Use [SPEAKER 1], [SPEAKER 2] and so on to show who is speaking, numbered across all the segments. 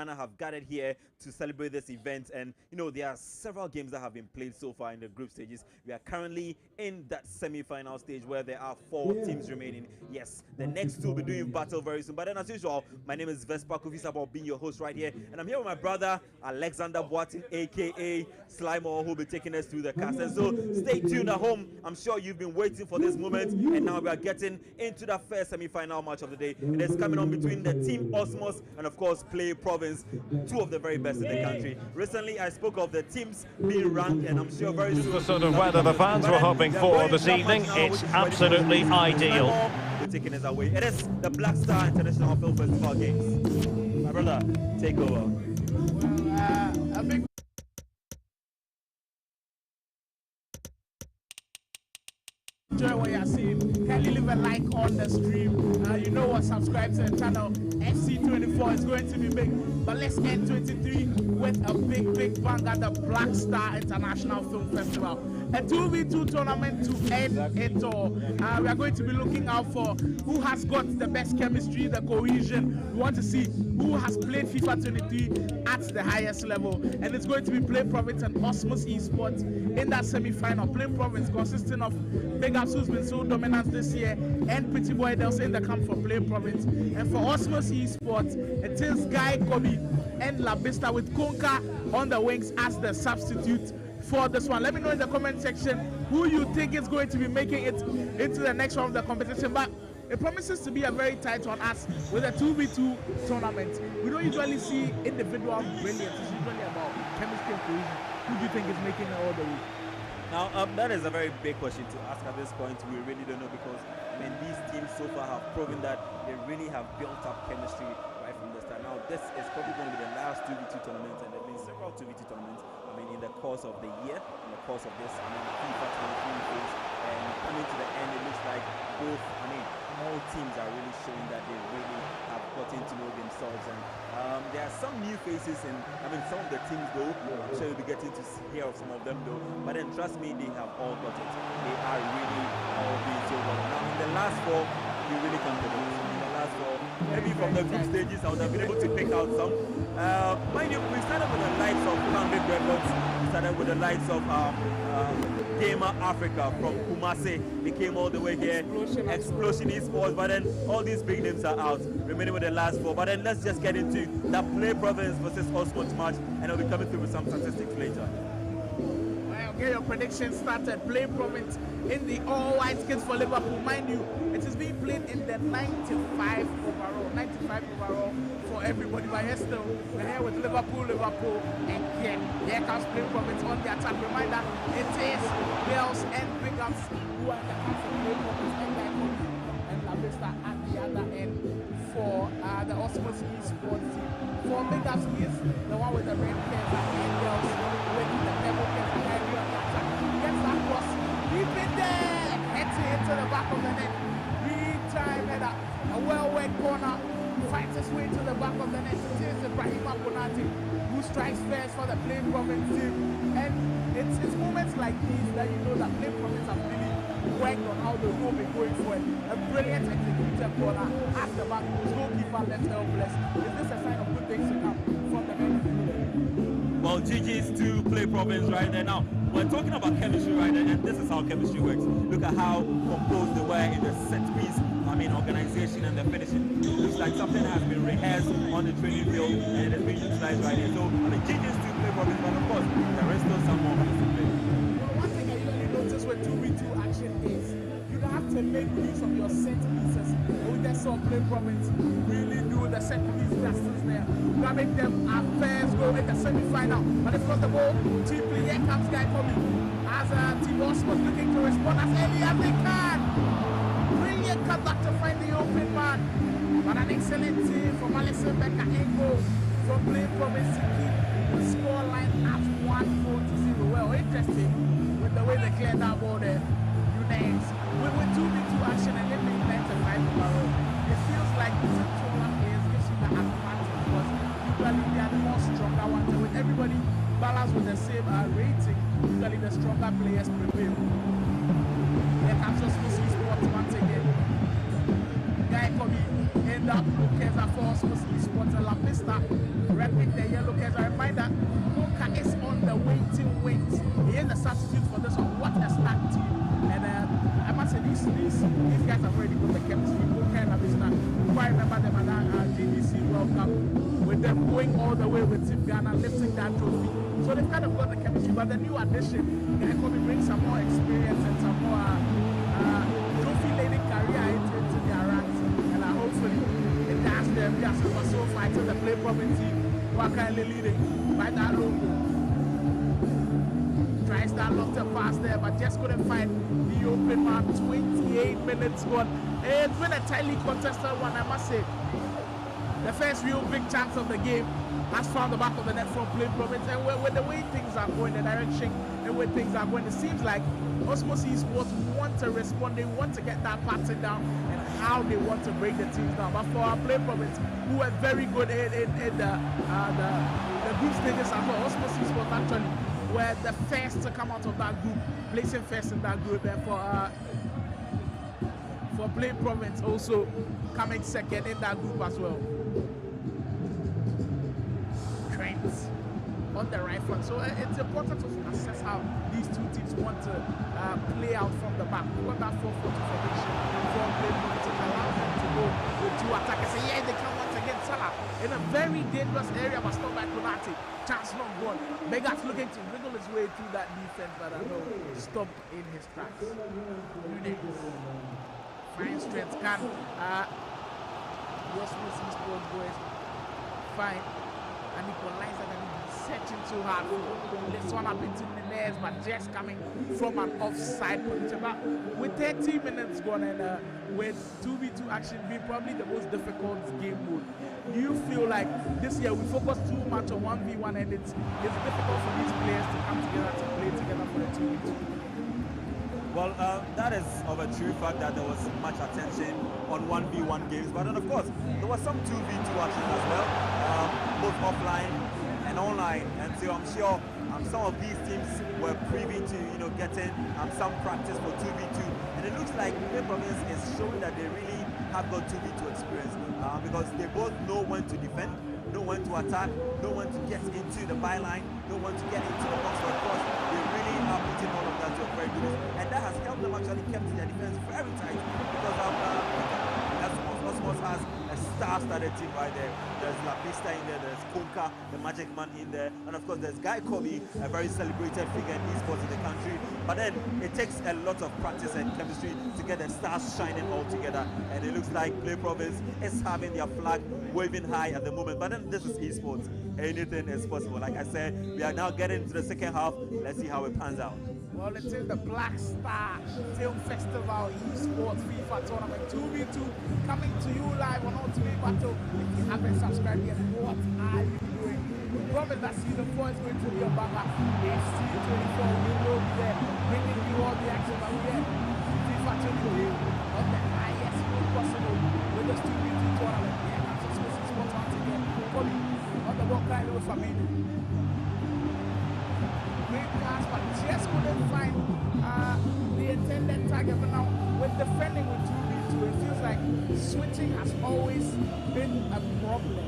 [SPEAKER 1] Ghana have gathered here to celebrate this event. And, you know, there are several games that have been played so far in the group stages. We are currently in that semi-final stage where there are 4 teams remaining. Yes, the next 2 will be doing battle very soon. But then, as usual, my name is Vespa Kofisabo, being your host right here. And I'm here with my brother, Alexander Boatin, a.k.a. Slimer, who will be taking us through the cast. And so stay tuned at home. I'm sure you've been waiting for this moment. And now we are getting into the first semi-final match of the day. It is coming on between the Team Osmos and, of course, Play Province, 2 of the very best in the country. Recently, I spoke of the teams being ranked, and I'm sure very soon...
[SPEAKER 2] The sort of weather the fans were hoping for this evening. It's absolutely ideal.
[SPEAKER 1] We're taking us away. It is the Black Star International Film Festival Games. My brother, take over.
[SPEAKER 3] A big enjoy what you're seeing. Kindly leave a like on the stream. You know what, subscribe to the channel. FC24 is going to be big. But let's end 23 with a big bang at the Black Star International Film Festival. A 2v2 tournament to end it all. We are going to be looking out for who has got the best chemistry, the cohesion. We want to see who has played FIFA 23 at the highest level. And it's going to be Play Province and Osmos Esports in that semi-final. Play Province consisting of Big Ups, who's been so dominant this year, and Pretty Boy Dels in the camp for Play Province. And for Osmos Esports, it is Guy Kobe and La Vista with Konka on the wings as the substitute for this one. Let me know in the comment section who you think is going to be making it into the next round of the competition. But it promises to be a very tight one, as with a 2v2 tournament. We don't usually see individual brilliance. It's usually about chemistry and cohesion. Who do you think is making it all the way?
[SPEAKER 1] Now, that is a very big question to ask at this point. We really don't know, because, I mean, these teams so far have proven that they really have built up chemistry right from the start. Now, this is probably going to be the last 2v2 tournament, and there have been several 2v2 tournaments, I mean, in the course of the year, in the course of this, I mean, FIFA 23 phase, and coming to the end, it looks like both, I mean, all teams are really showing that they really have gotten to know themselves. And there are some new faces, and I mean, some of the teams though, I'm sure you'll be getting to hear of some of them though, but then trust me, they have all got it. They are really all doing so well. Now in the last 4, you really can't do it. In the last 4, maybe from the group stages, I would have been able to pick out some. Mind you, we started with the likes of Candid Records, we started with the likes of Gamer Africa from Kumasi. They came all the way here. Explosion Esports, but then all these big names are out, remaining with the last 4. But then let's just get into the Play Province versus Osmos match, and I'll be coming through with some statistics later.
[SPEAKER 3] Well, get your predictions started. Play Province in the all-white kits for Liverpool. Mind you, it is being played in the 95 overall for everybody. But here still, we're here with Liverpool, and here comes Play Province on the attack. Reminder, it is Bells and Big Ups who are the camp for Play Province, and La Vista at the other end for the Osmos Esports team. For Big Ups is the one with the red pairs and Bells with the purple pairs and Henry on the attack. Gets that cross, deep in there, heads into the back of the net. Time header, a well-worked corner, fights his way to the back of the net. It is Ibrahima Konate who strikes first for the Play Province team. And it's moments like these that you know that Play Province have really worked on how they will be going for it. A brilliant executed corner at the back. His goalkeeper left helpless. Is this a sign of good things to come from the men?
[SPEAKER 1] Well, GG's to Play Province right there. Now, we're talking about chemistry right there, and this is how chemistry works. Look at how composed they were in the set piece, I mean, organization and the finishing. It looks like something has been rehearsed on the training field, and it has been utilized right here. So, I mean, GG's to Play Province, but of course, there is still some more to play.
[SPEAKER 3] Well, one thing I usually notice when 2v2 action is, you don't have to make use of your set pieces. We just saw Play Province really do the set piece justice there, grabbing them at first goal in the semi-final. But it's got the ball cheaply. Here comes Guy Kobe as Team Osmos looking to respond as early as they can. Brilliant cut back to find the open man. But an excellent save from Alison Becker Engo from Play Province to keep the score line at 1-4-0. Well, interesting with the way they cleared that ball there. Names. With 2v2 action and then being 95 overall, it feels like the stronger players gives you the advantage, because usually they are the more stronger ones, and with everybody balanced with the same rating, usually the stronger players prevail. Here comes Osmos Esports once again. Guy Kobe in that blue Keza for Osmos Esports and La Vista repping yellow cards. A reminder, Moka is on the waiting wings. He is the substitute for this one. What a stack team. And I must say, these guys have already got the chemistry. Moka and Abisna. I remember them at that GDC World Cup, with them going all the way with Team Ghana, lifting that trophy. So they've kind of got the chemistry, but the new addition, they probably bring some more experience and some more trophy-laden career into their ranks. And hopefully it does them just so far to the play province team who are currently leading by that logo. Tries that lofted pass there, but just couldn't find the open man. 28 minutes gone. It's been a tightly contested one, I must say. The first real big chance of the game has found the back of the net from Plain Province, and with the way things are going, the direction and where things are going, it seems like Osmosis Sports want to respond. They want to get that pattern down and how they want to break the teams down. But for our Plain Province, who were very good in the group stages as well, Osmosis Sports actually were the first to come out of that group, placing first in that group, and for Plain Province also coming second in that group as well. Trends on the right front. So it's important to assess how these two teams want to play out from the back. We've got that 4-4-2 formation from Plain Province to allow them to go with two attackers. And yeah, they come once again. Salah in a very dangerous area, but stopped by Konate. Chance not gone. Megas looking to wriggle his way through that defense, but I know stopped in his tracks. Nunes. Fine strength can Osmosis Sports boys find an equalizer that he's searching too hard for. This one up into the nets, but just coming from an offside position. But with 30 minutes gone and with 2v2 action being probably the most difficult game mode, do you feel like this year we focus too much on 1v1 and it's difficult for these players to come together to play together for the 2v2?
[SPEAKER 1] Well, that is of a true fact that there was much attention on 1v1 games, but then of course there was some 2v2 action as well, both offline and online, and so I'm sure some of these teams were privy to getting some practice for 2v2, and it looks like Plain Province is showing that they really have got 2v2 experience because they both know when to defend, know when to attack, know when to get into the byline, know when to get into the box. So of course they really are putting all of that to a very good use, and that has helped them actually keep their defense very tight because Osmos has a star-studded team right there. There's La Pista in there, there's Konka, the Magic Man in there, and of course there's Guy Kobe, a very celebrated figure in esports in the country. But then it takes a lot of practice and chemistry to get the stars shining all together, and it looks like Plain Province is having their flag waving high at the moment. But then this is esports, anything is possible. Like I said, we are now getting into the second half. Let's see how it pans out.
[SPEAKER 3] Well, it's in the Black Star Film Festival Esports FIFA Tournament 2v2 coming to you live on Ultimate Battle. If you haven't subscribed yet, what are you doing? We promise that season 4 is going to be a banger. FC 24 will be there, bringing you all the action. But we have FIFA 23 on the highest mode possible with this 2v2 tournament. Yeah, that's Osmosis Sports once again. Kobe on the ball kind of family. Great pass, but just couldn't find the intended target. But now with defending with 2v2, it feels like switching has always been a problem.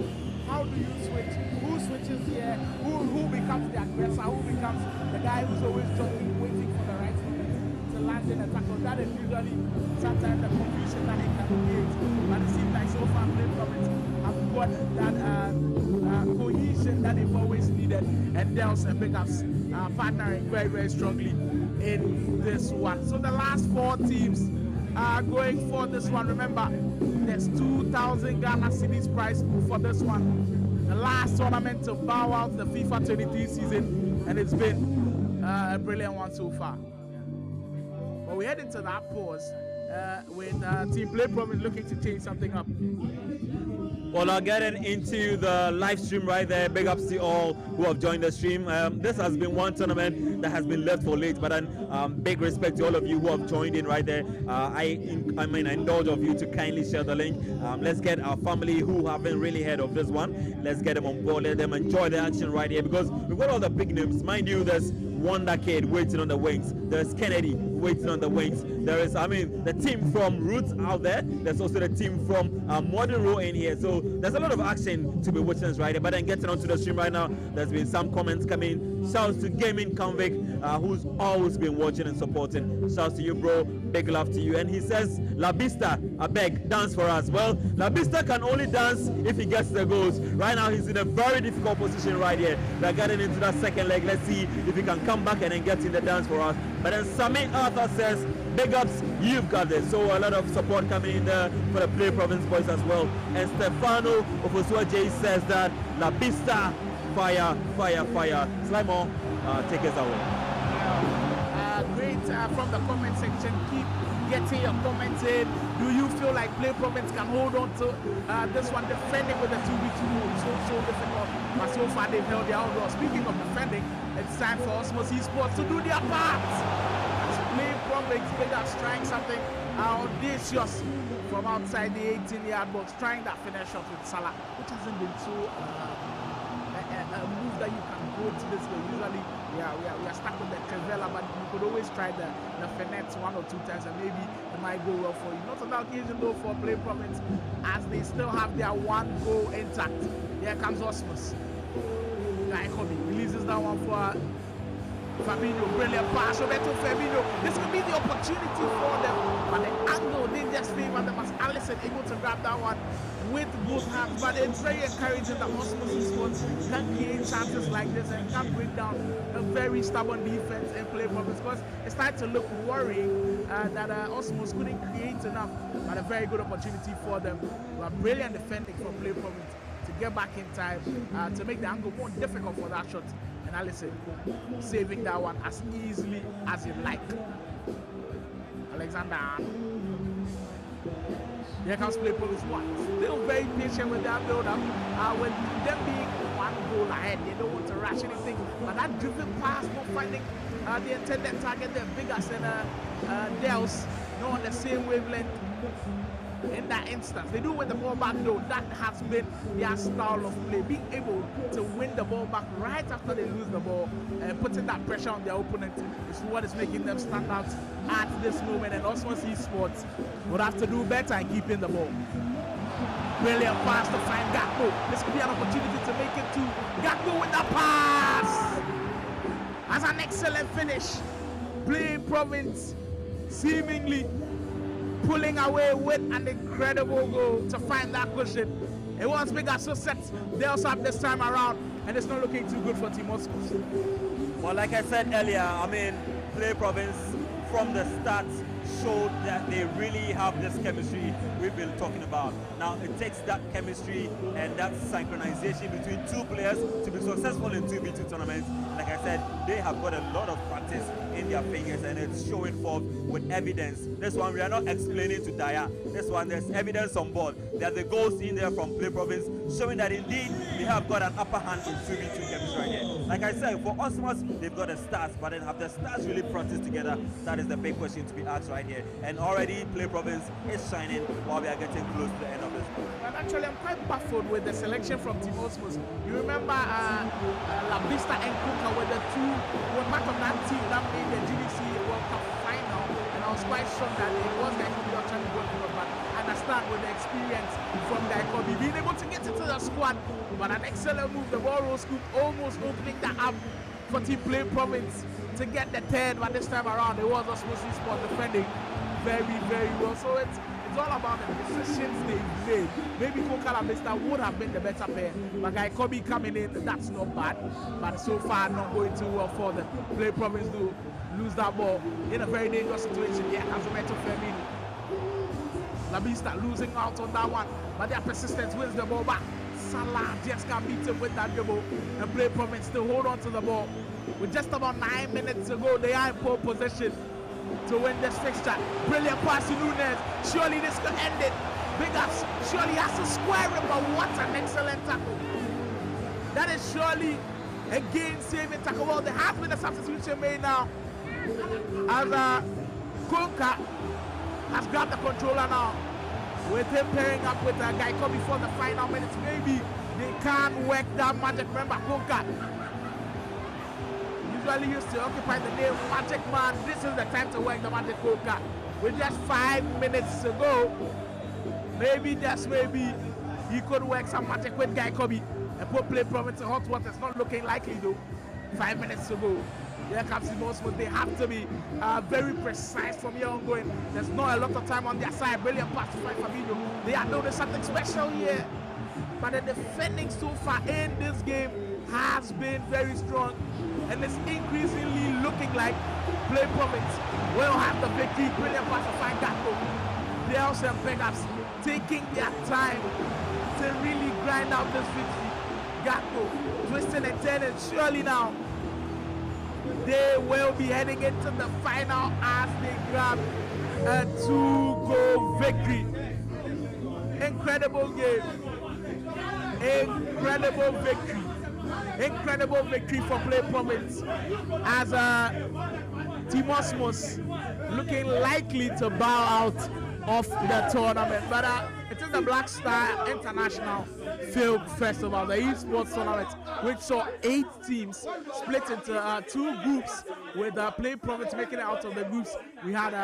[SPEAKER 3] How do you switch? Who switches here? Who becomes the aggressor? Who becomes the guy who's always jogging, waiting for the right moment to land in a tackle? That is usually sometimes the confusion that it can create. But it seems like so far Plain Province have got that cohesion that they've always needed, and Dels and Big Ups partnering very, very strongly in this one. So the last 4 teams are going for this one. Remember, there's 2,000 Ghana cedis prize pool for this one. The last tournament to bow out the FIFA 23 season, and it's been a brilliant one so far. But we head into that pause with Team Plain Province looking to change something up.
[SPEAKER 1] Well, now getting into the live stream right there, big ups to all who have joined the stream. This has been one tournament that has been left for late, but then big respect to all of you who have joined in right there. I indulge of you to kindly share the link. Let's get our family who haven't really heard of this one. Let's get them on board, let them enjoy the action right here, because we've got all the big names. Mind you, there's Wonder Kid waiting on the wings. There's Kennedy waiting on the wings. There is, the team from Roots out there. There's also the team from Modern Row in here. So there's a lot of action to be witnessed right here. But then getting onto the stream right now, there's been some comments coming. Shouts to Gaming Convict, who's always been watching and supporting. Shouts to you, bro. Big love to you. And he says, La Vista, I beg, dance for us. Well, La Vista can only dance if he gets the goals. Right now, he's in a very difficult position right here. They're getting into that second leg. Let's see if he can come back and then get in the dance for us. But then Sammy Arthur says, big ups, you've got this. So a lot of support coming in there for the Play Province boys as well. And Stefano Ofosua J says that La Vista, fire, fire, fire. Slimo, take us away.
[SPEAKER 3] Great from the comment section. Keep getting your comments in. Do you feel like Play Province can hold on to this one, defending with the 2v2 rule? So difficult, but so far they've held their own. Speaking of defending, it's time for Osmos Esports to do their part. As Play Province, Vegas trying something audacious from outside the 18-yard box, trying that finish shot with Salah, which hasn't been so a move that you can go to this way. Usually we are stuck with the Trevella, but you could always try the finesse 1 or 2 times and maybe it might go well for you. Not on that occasion though for Play Province, as they still have their 1 goal intact. Here comes Osmos. Naikobi releases that one for Fabinho. Brilliant pass, Roberto Fabinho. This could be the opportunity for them, but the angle didn't just favor them as Allison able to grab that one with both hands. But it's very encouraging that Osmos Esports can create chances like this and can break down a very stubborn defense and Play Province, because it started to look worrying that Osmos couldn't create enough, but a very good opportunity for them. But brilliant defending from Play Province to get back in time to make the angle more difficult for that shot. And Allison saving that one as easily as you like. Alexander. Here comes Play Province. Still very patient with that build-up. With them being 1 goal ahead, they don't want to rush anything. But that driven pass, not finding the intended target, they're bigger than Dels, not on the same wavelength. In that instance, they do win the ball back though. That has been their style of play, being able to win the ball back right after they lose the ball and putting that pressure on their opponent is what is making them stand out at this moment. And Osmos Esports would have to do better in keeping the ball. Brilliant pass to find Gakpo. This could be an opportunity to make it to Gakpo with the pass. As an excellent finish, Play Province seemingly pulling away with an incredible goal to find that cushion. It was big as so set. They also have this time around, and it's not looking too good for Team Osmos.
[SPEAKER 1] Well, like I said earlier, Play Province from the start showed that they really have this chemistry we've been talking about. Now, it takes that chemistry and that synchronization between 2 players to be successful in 2v2 tournaments. Like I said, they have got a lot of practice in their fingers, and it's showing forth with evidence. This one, we are not explaining to Daya. This one, there's evidence on board. There are the goals in there from Play Province, showing that indeed they have got an upper hand in 2v2 chemistry right here. Like I said, for Osmos, they've got the stars, but then have the stars really practiced together? That is the big question to be asked right here. And already Play Province is shining while we are getting close to the end of this.
[SPEAKER 3] Well, actually, I'm quite baffled with the selection from Team Osmos. You remember La Vista and Kuka were the 2 were part of that team that made the GDC World Cup final, and I was quite shocked that it was Daikobi actually going to, but I understand with the experience from Daikobi being able to get into the squad. But an excellent move, the ball roll scoop almost opening that up for Team Play Province to get the 3rd, but this time around it was Osmos Esports defending very, very well. So it's all about the decisions they made. Maybe Kokala Vista would have been the better pair, but Daikobi coming in, that's not bad, but so far not going too well for them. Play Province do lose that ball in a very dangerous situation. Yeah, as Roberto Firmino. La Vista losing out on that one, but their persistence wins the ball back. Salah just can't beat him with that dribble, and Play Province still hold on to the ball. With just about 9 minutes to go, they are in pole position to win this fixture. Brilliant pass to Nunes. Surely this could end it. Big ups. Surely has to square it, but what an excellent tackle. That is surely a game-saving tackle. Well, there has been a substitution made now, as Konka has grabbed the controller now, with him pairing up with a guy coming before the final minutes. Maybe they can work that magic. Remember, Konka usually used to occupy the name Magic Man, this is the time to work the Magic Poker. With just 5 minutes to go, maybe, just maybe, he could work some magic with Guy Kobe and put play province in hot water. It's not looking likely though. 5 minutes to go. Here comes Simon. They have to be very precise from here on going. There's not a lot of time on their side. Brilliant pass to Fabinho. They are doing something special here. But the defending so far in this game has been very strong. And it's increasingly looking like play province will have the victory. Brilliant pass to find Gatto. They also have backups taking their time to really grind out this victory. Gatto twisting and turning. Surely now they will be heading into the final as they grab a 2-goal victory. Incredible game. Incredible victory. Incredible victory for Play Province as Team Osmos looking likely to bow out of the tournament. But it is the Black Star International Film Festival, the esports tournament, which saw 8 teams split into 2 groups, with Play Province making it out of the groups. We had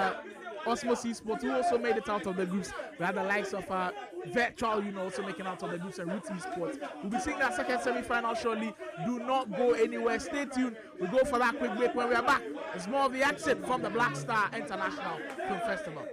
[SPEAKER 3] Osmos Esports, who also made it out of the groups. We had the likes of Virtual, also making out of the groups, and Roots Esports. We'll be seeing that second semi-final shortly. Do not go anywhere. Stay tuned. We'll go for that quick break. When we are back, it's more of the action from the Black Star International Film Festival.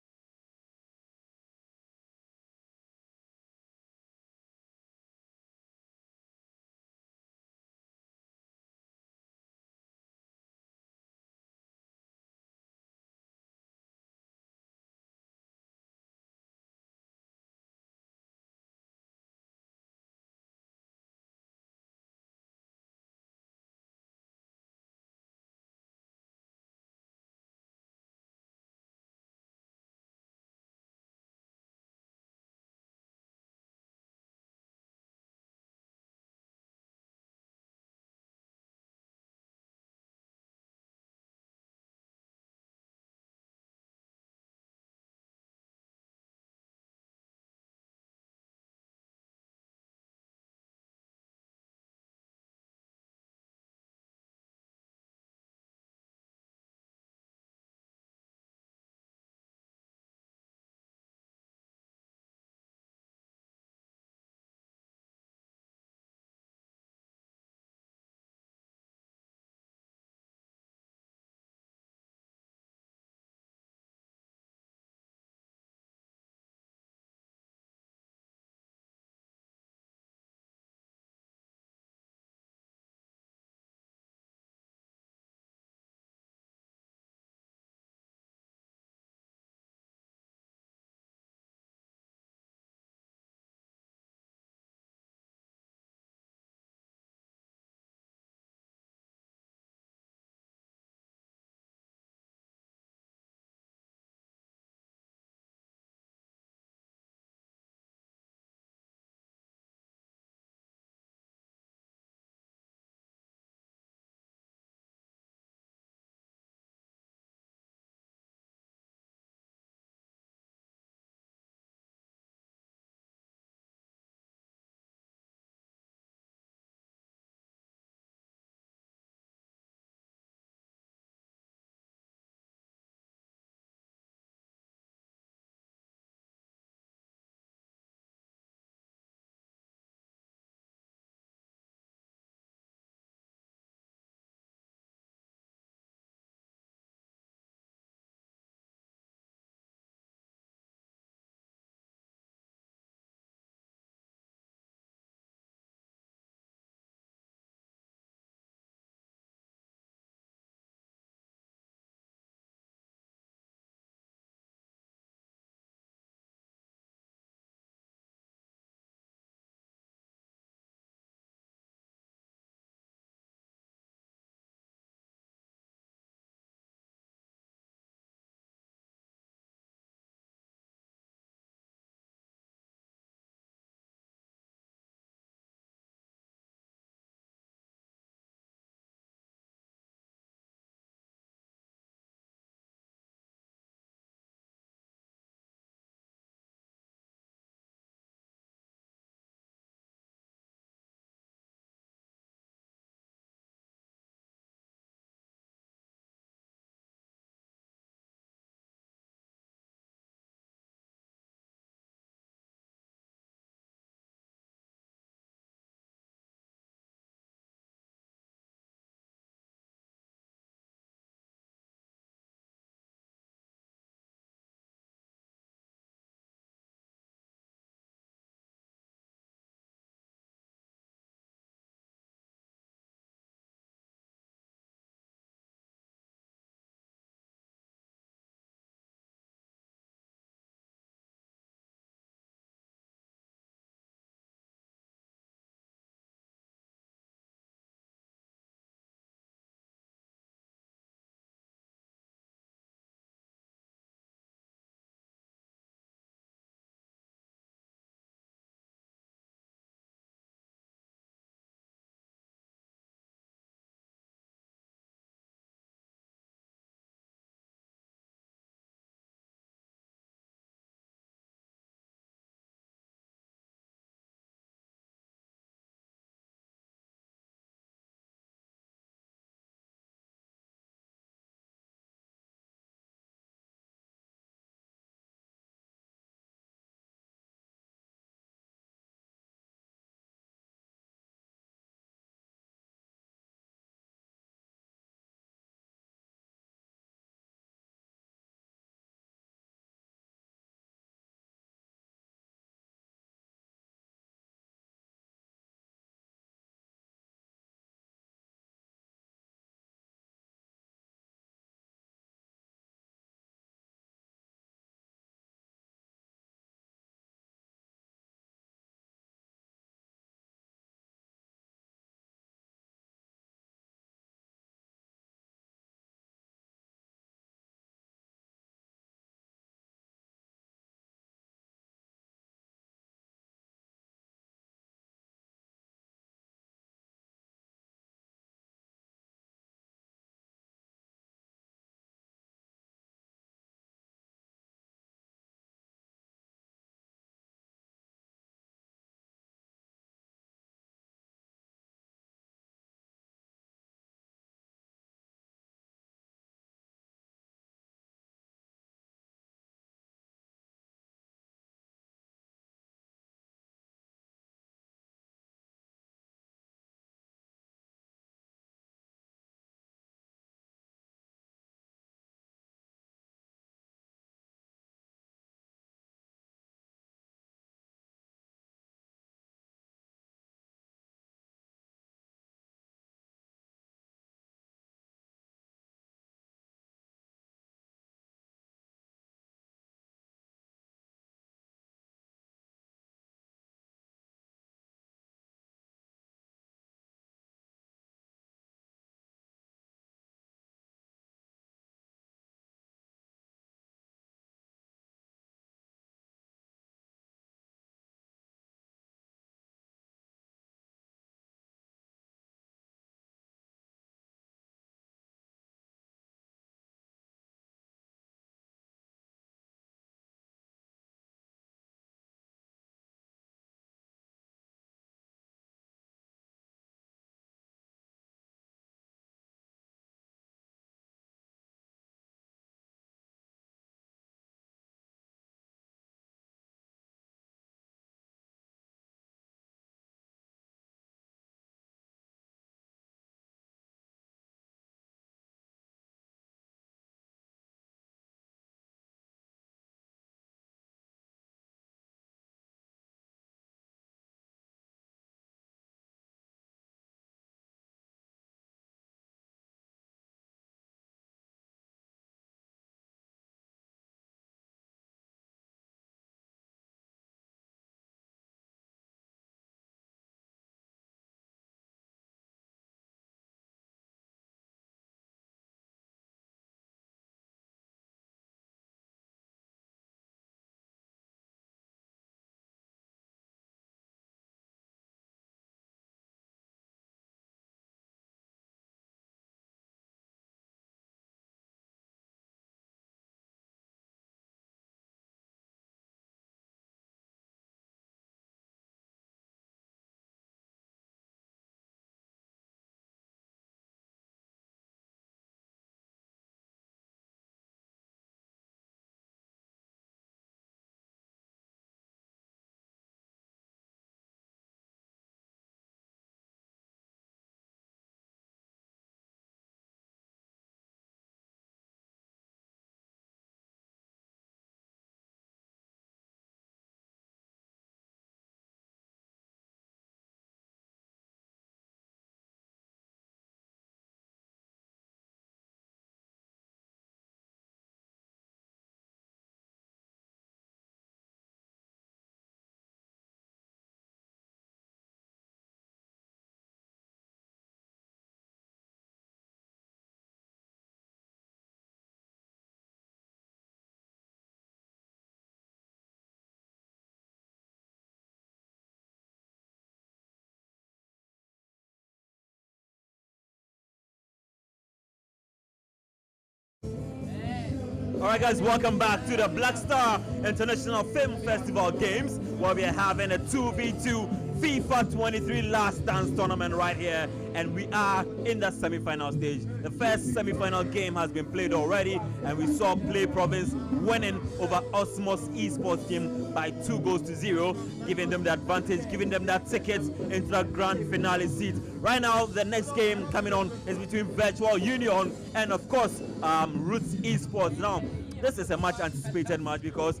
[SPEAKER 1] Alright guys, welcome back to the Black Star International Film Festival Games, where we are having a 2v2 FIFA 23 Last Dance tournament right here, and we are in the semi-final stage. The first semi-final game has been played already, and we saw Play Province winning over Osmos Esports team by 2-0, giving them the advantage, giving them that ticket into the grand finale seat. Right now, the next game coming on is between Virtual Union and, of course, Roots Esports. Now, this is a much anticipated match because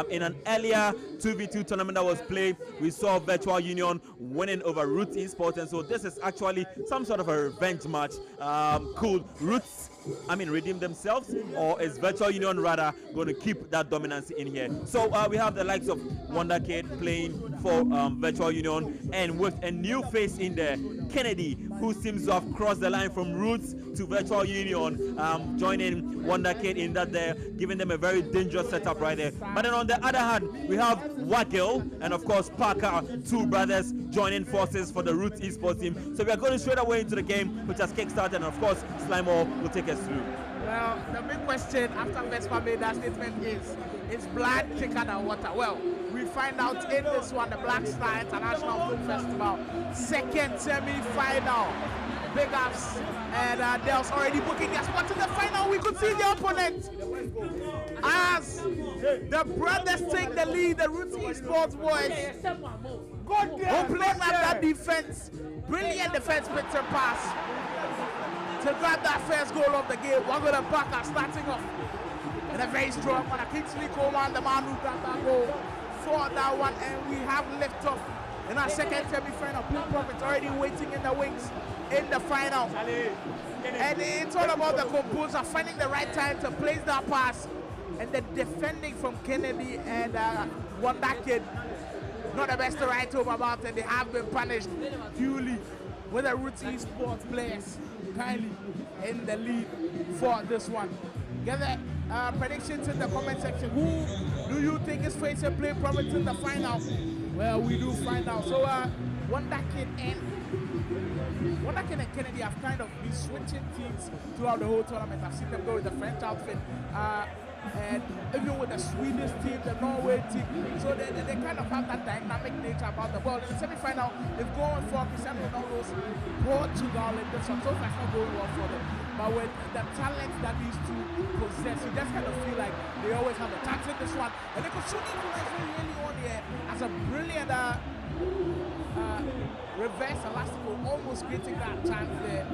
[SPEAKER 1] in an earlier 2v2 tournament that was played, we saw Virtual Union winning over Roots Esports, and so this is actually some sort of a revenge match. Could Roots redeem themselves, or is Virtual Union rather going to keep that dominance in here? So we have the likes of Wonder Kid playing for Virtual Union, and with a new face in there, Kennedy, who seems to have crossed the line from Roots to Virtual Union, joining Wonder Kid in that there, giving them a very dangerous setup right there. But then on the other hand, we have Wagil and of course Parker, two brothers joining forces for the Roots Esports team. So we are going straight away into the game, which has kickstarted, and of course Slimore will take us through.
[SPEAKER 3] Well, the big question after Vespa made that statement is blood thicker than water? Well, we find out in this one, the Black Star International Film Festival second semi-final. Big ups, and Dell's already booking their spot in the final. We could see the opponent as the brothers take the lead, the Roots Esports boys. Who playing at that defense, brilliant defense picture pass to grab that first goal of the game. Waggle and Parker starting off in a very strong one. Kingsley Coleman, the man who got that goal for that one, and we have lift off in our second semi-final. Blue Prophets already waiting in the wings in the final, and it's all about the composer finding the right time to place that pass, and the defending from Kennedy and Wonder Kid, not the best to write home about, and they have been punished duly with the Roots Esports players kindly in the lead for this one. Get the predictions in the comment section. Who do you think is facing Play Province in the final? Well, we do find out. So Wonder Kid and Kennedy have kind of been switching teams throughout the whole tournament. I've seen them go with the French outfit, and even with the Swedish team, the Norway team. So they kind of have that dynamic nature about the ball. In the semi-final, they've gone for Cristiano Ronaldo's Portugal in this one. So far, it's not going well for them. But with the talent that these two possess, you just kind of feel like they always have a chance in this one. And they could shoot equalize really on here as a brilliant reverse elastical, almost getting that chance there.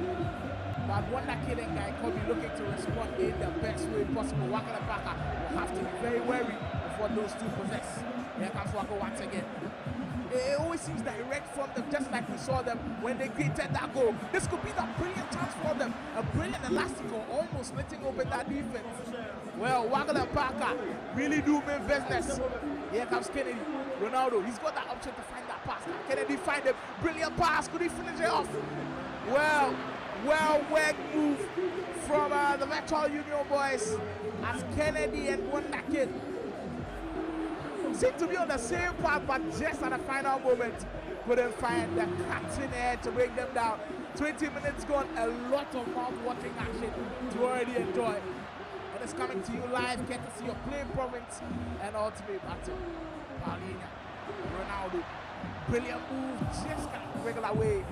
[SPEAKER 3] But Wonder Kid and Guy Kobe looking to respond in the best way possible. Waka and Parker will have to be very wary of what those two possess. Here comes Waka once again. It always seems direct from them, just like we saw them when they created that goal. This could be the brilliant chance for them. A brilliant elastical, almost letting open that defense. Well, Waggle and Parker really do mean business. Here comes Kennedy. Ronaldo, he's got that option to find that pass. Kennedy find a brilliant pass. Could he finish it off? Well worked move from the Virtual Union boys as Kennedy and Wonder Kid seem to be on the same path, but just at the final moment couldn't find the cutting edge to bring them down. 20 minutes gone, a lot of mouth-watering action to already enjoy. And it's coming to you live, courtesy of Play Province and Ultimate Battle. Paulina, Ronaldo, brilliant move, just kind of regular way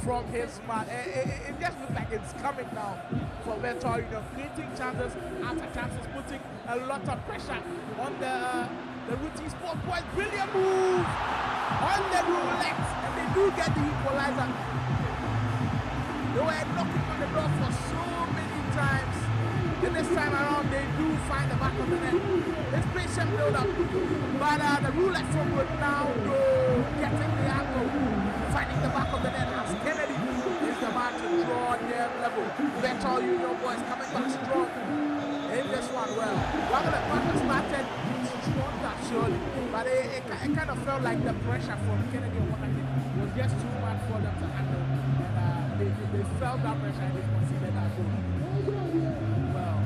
[SPEAKER 3] from his man. It just looks like it's coming now for Virtual Union, creating chances after chances, putting a lot of pressure on the Roots Esports boys. Brilliant move on the roulette, and they do get the equalizer. They were knocking on the door for so many times, and this time around they do find the back of the net. It's patient build up, but the roulette from Ronaldo getting the angle, finding the back of the net as Kennedy is the man to draw their level. Virtual Union boys coming back strong in this one. Well, Waggle and Parker started strong surely, but it kind of felt like the pressure from Kennedy and Wonder Kid was just too much for them to handle, and they felt that pressure and they conceded that goal. Well,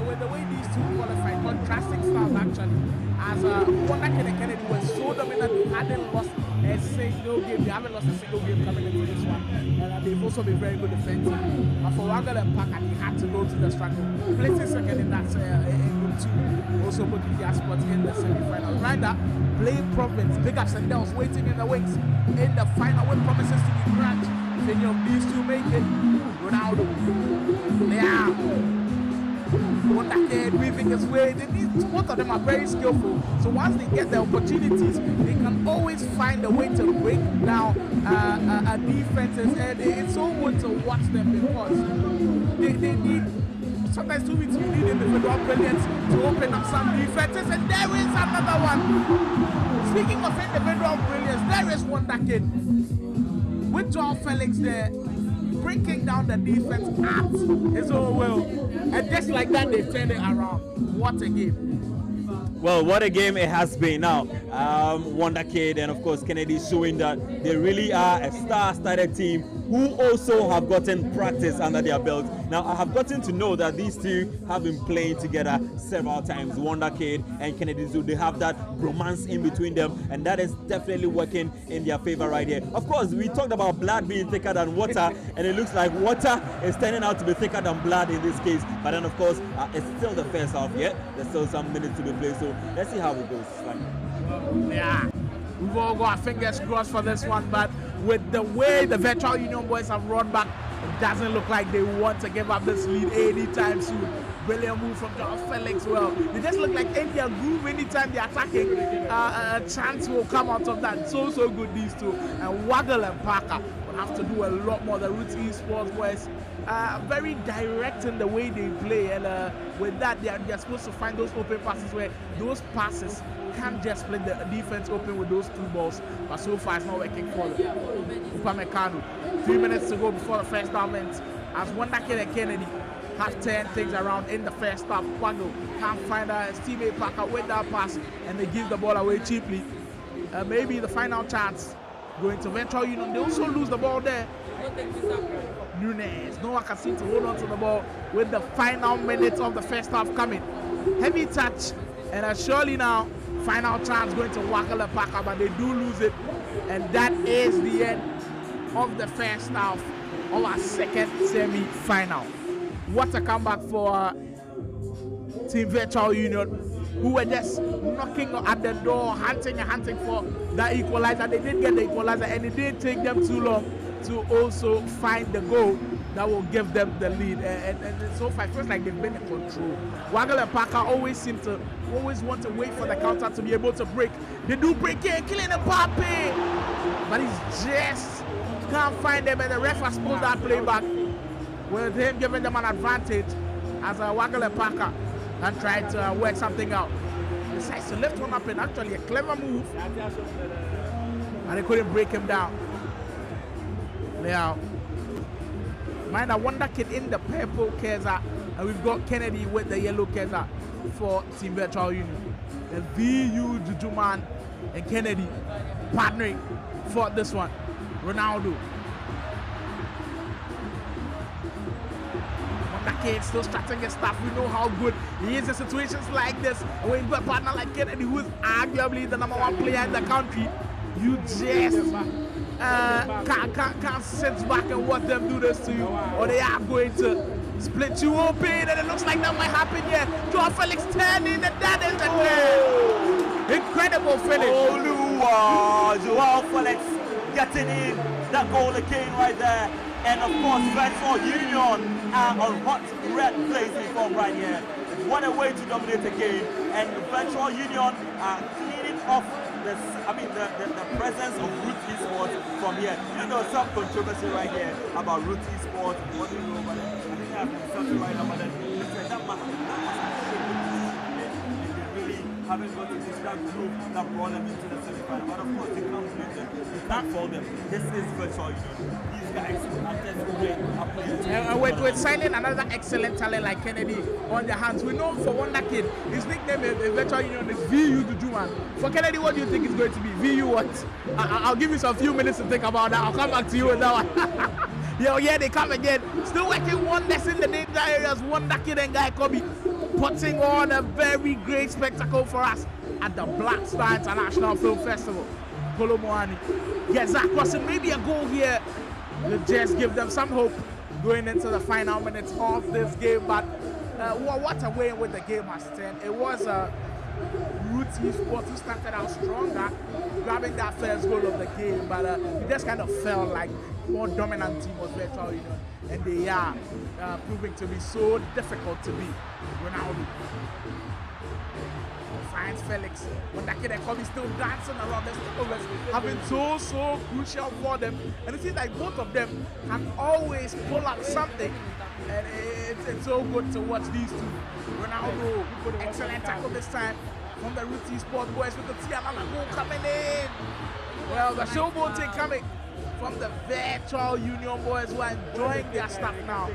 [SPEAKER 3] with the way these two qualified, contrasting styles actually, as Wonder Kid and Kennedy were so dominant, they hadn't lost a single game. They haven't lost a single game coming into this one, and they've also been very good defensively. But for Waggle and Parker, they had to go to the struggle. Placing second in that in Group 2, also putting their spot in the semi-final. Right now, Play Province, big ups and downs waiting in the wings in the final with promises to be grand. If any of these two make it, Ronaldo, yeah. Wonderkid weaving his way. Both of them are very skillful. So once they get the opportunities, they can always find a way to break down defenses. And it's so good to watch them because they need sometimes 2 weeks you need individual brilliance to open up some defenses. And there is another one. Speaking of individual brilliance, there is Wonderkid with Joao Felix there, breaking down the defense at his own will. And just like that, they turned it around. What a game.
[SPEAKER 1] Well, what a game it has been. Now, Wonderkid and of course Kennedy showing that they really are a star-studded team who also have gotten practice under their belt. Now, I have gotten to know that these two have been playing together several times. Wonderkid and Kennedy, so they have that romance in between them, and that is definitely working in their favor right here. Of course, we talked about blood being thicker than water, and it looks like water is turning out to be thicker than blood in this case. But then, of course, it's still the first half yet. There's still some minutes to be played, so let's see how it goes.
[SPEAKER 3] Yeah, we've all got our fingers crossed for this one, but with the way the Virtual Union boys have run back, it doesn't look like they want to give up this lead anytime soon. Brilliant move from Joao Felix. Well, they just look like in their groove anytime they're attacking. A chance will come out of that. So good, these two. And Waggle and Parker will have to do a lot more. The Roots Esports boys very direct in the way they play, and with that they're supposed to find those open passes where those passes can't just split the defense open with those two balls, but so far it's not working for them. Upamecano, 3 minutes to go before the first half ends, as Wonderkid and Kennedy have turned things around in the first half. Quago can't find his teammate Parker with that pass, and they give the ball away cheaply. Maybe the final chance going to Virtual Union. They also lose the ball there. Nunes, no one can seem to hold on to the ball with the final minutes of the first half coming. Heavy touch, and surely now final chance going to Waggle and Parker, but they do lose it, and that is the end of the first half of our second semi-final. What a comeback for Team Virtual Union, who were just knocking at the door, hunting for that equalizer. They did get the equalizer, and it didn't take them too long to also find the goal that will give them the lead. And so far, it feels like they've been in control. Waggle and Parker always seem to want to wait for the counter to be able to break. They do break it, killing Mbappe, but he's just can't find them, and the ref has pulled that play back with him giving them an advantage as Waggle and Parker and trying to work something out. He decides to lift one up, and actually a clever move, and they couldn't break him down. Now, mind a Wonderkid in the purple Keza, and we've got Kennedy with the yellow Keza for Team Virtual Union. The VU Jujuman and Kennedy partnering for this one. Ronaldo. Wonderkid still starting his stuff. We know how good he is in situations like this. And when you've got a partner like Kennedy, who is arguably the #1 player in the country, you just can't sit back and watch them do this to you, or they are going to split you open, and it looks like that might happen here. Joao Felix turning, and that is the goal. Incredible finish.
[SPEAKER 1] Joao Felix getting in that goal again right there. And of course, Virtual Union are on hot red blazing form right here. What a way to dominate the game. And Virtual Union are cleaning off the presence of Root Esports from here. You know, some controversy right here about Root Esports. What do you know about it? I think I have been something right about it. That must haven't got to this that group that brought them into the semi-final. But of course, they can't win them. You can't fault them. This is Virtual Union. These guys are just great.
[SPEAKER 3] And with signing another excellent talent like Kennedy on their hands, we know for Wonderkid, his nickname in Virtual Union is VU Jujuman. For Kennedy, what do you think is going to be? VU what? I'll give you some few minutes to think about that. I'll come back to you with that one. Yeah, they come again. Still working wonders in the danger areas. Wonderkid and Guy Kobe putting on a very great spectacle for us at the Black Star International Film Festival. Kolo Moani gets that crossing, maybe a goal here to just give them some hope going into the final minutes of this game. But what a way in which the game has turned. It was Roots Esports who started out stronger, grabbing that first goal of the game, but it just kind of felt like more dominant team was Virtual Union, and they are proving to be so difficult to beat. Ronaldo finds Felix. When that kid and Kobe still dancing around, the stopovers have been so crucial for them, and it seems like both of them can always pull up something, and it's so good to watch these two. Ronaldo, excellent tackle this time from the Roots Esports boys. We could see another goal coming in. Well, the showboating coming from the Virtual Union boys who are enjoying their stuff now.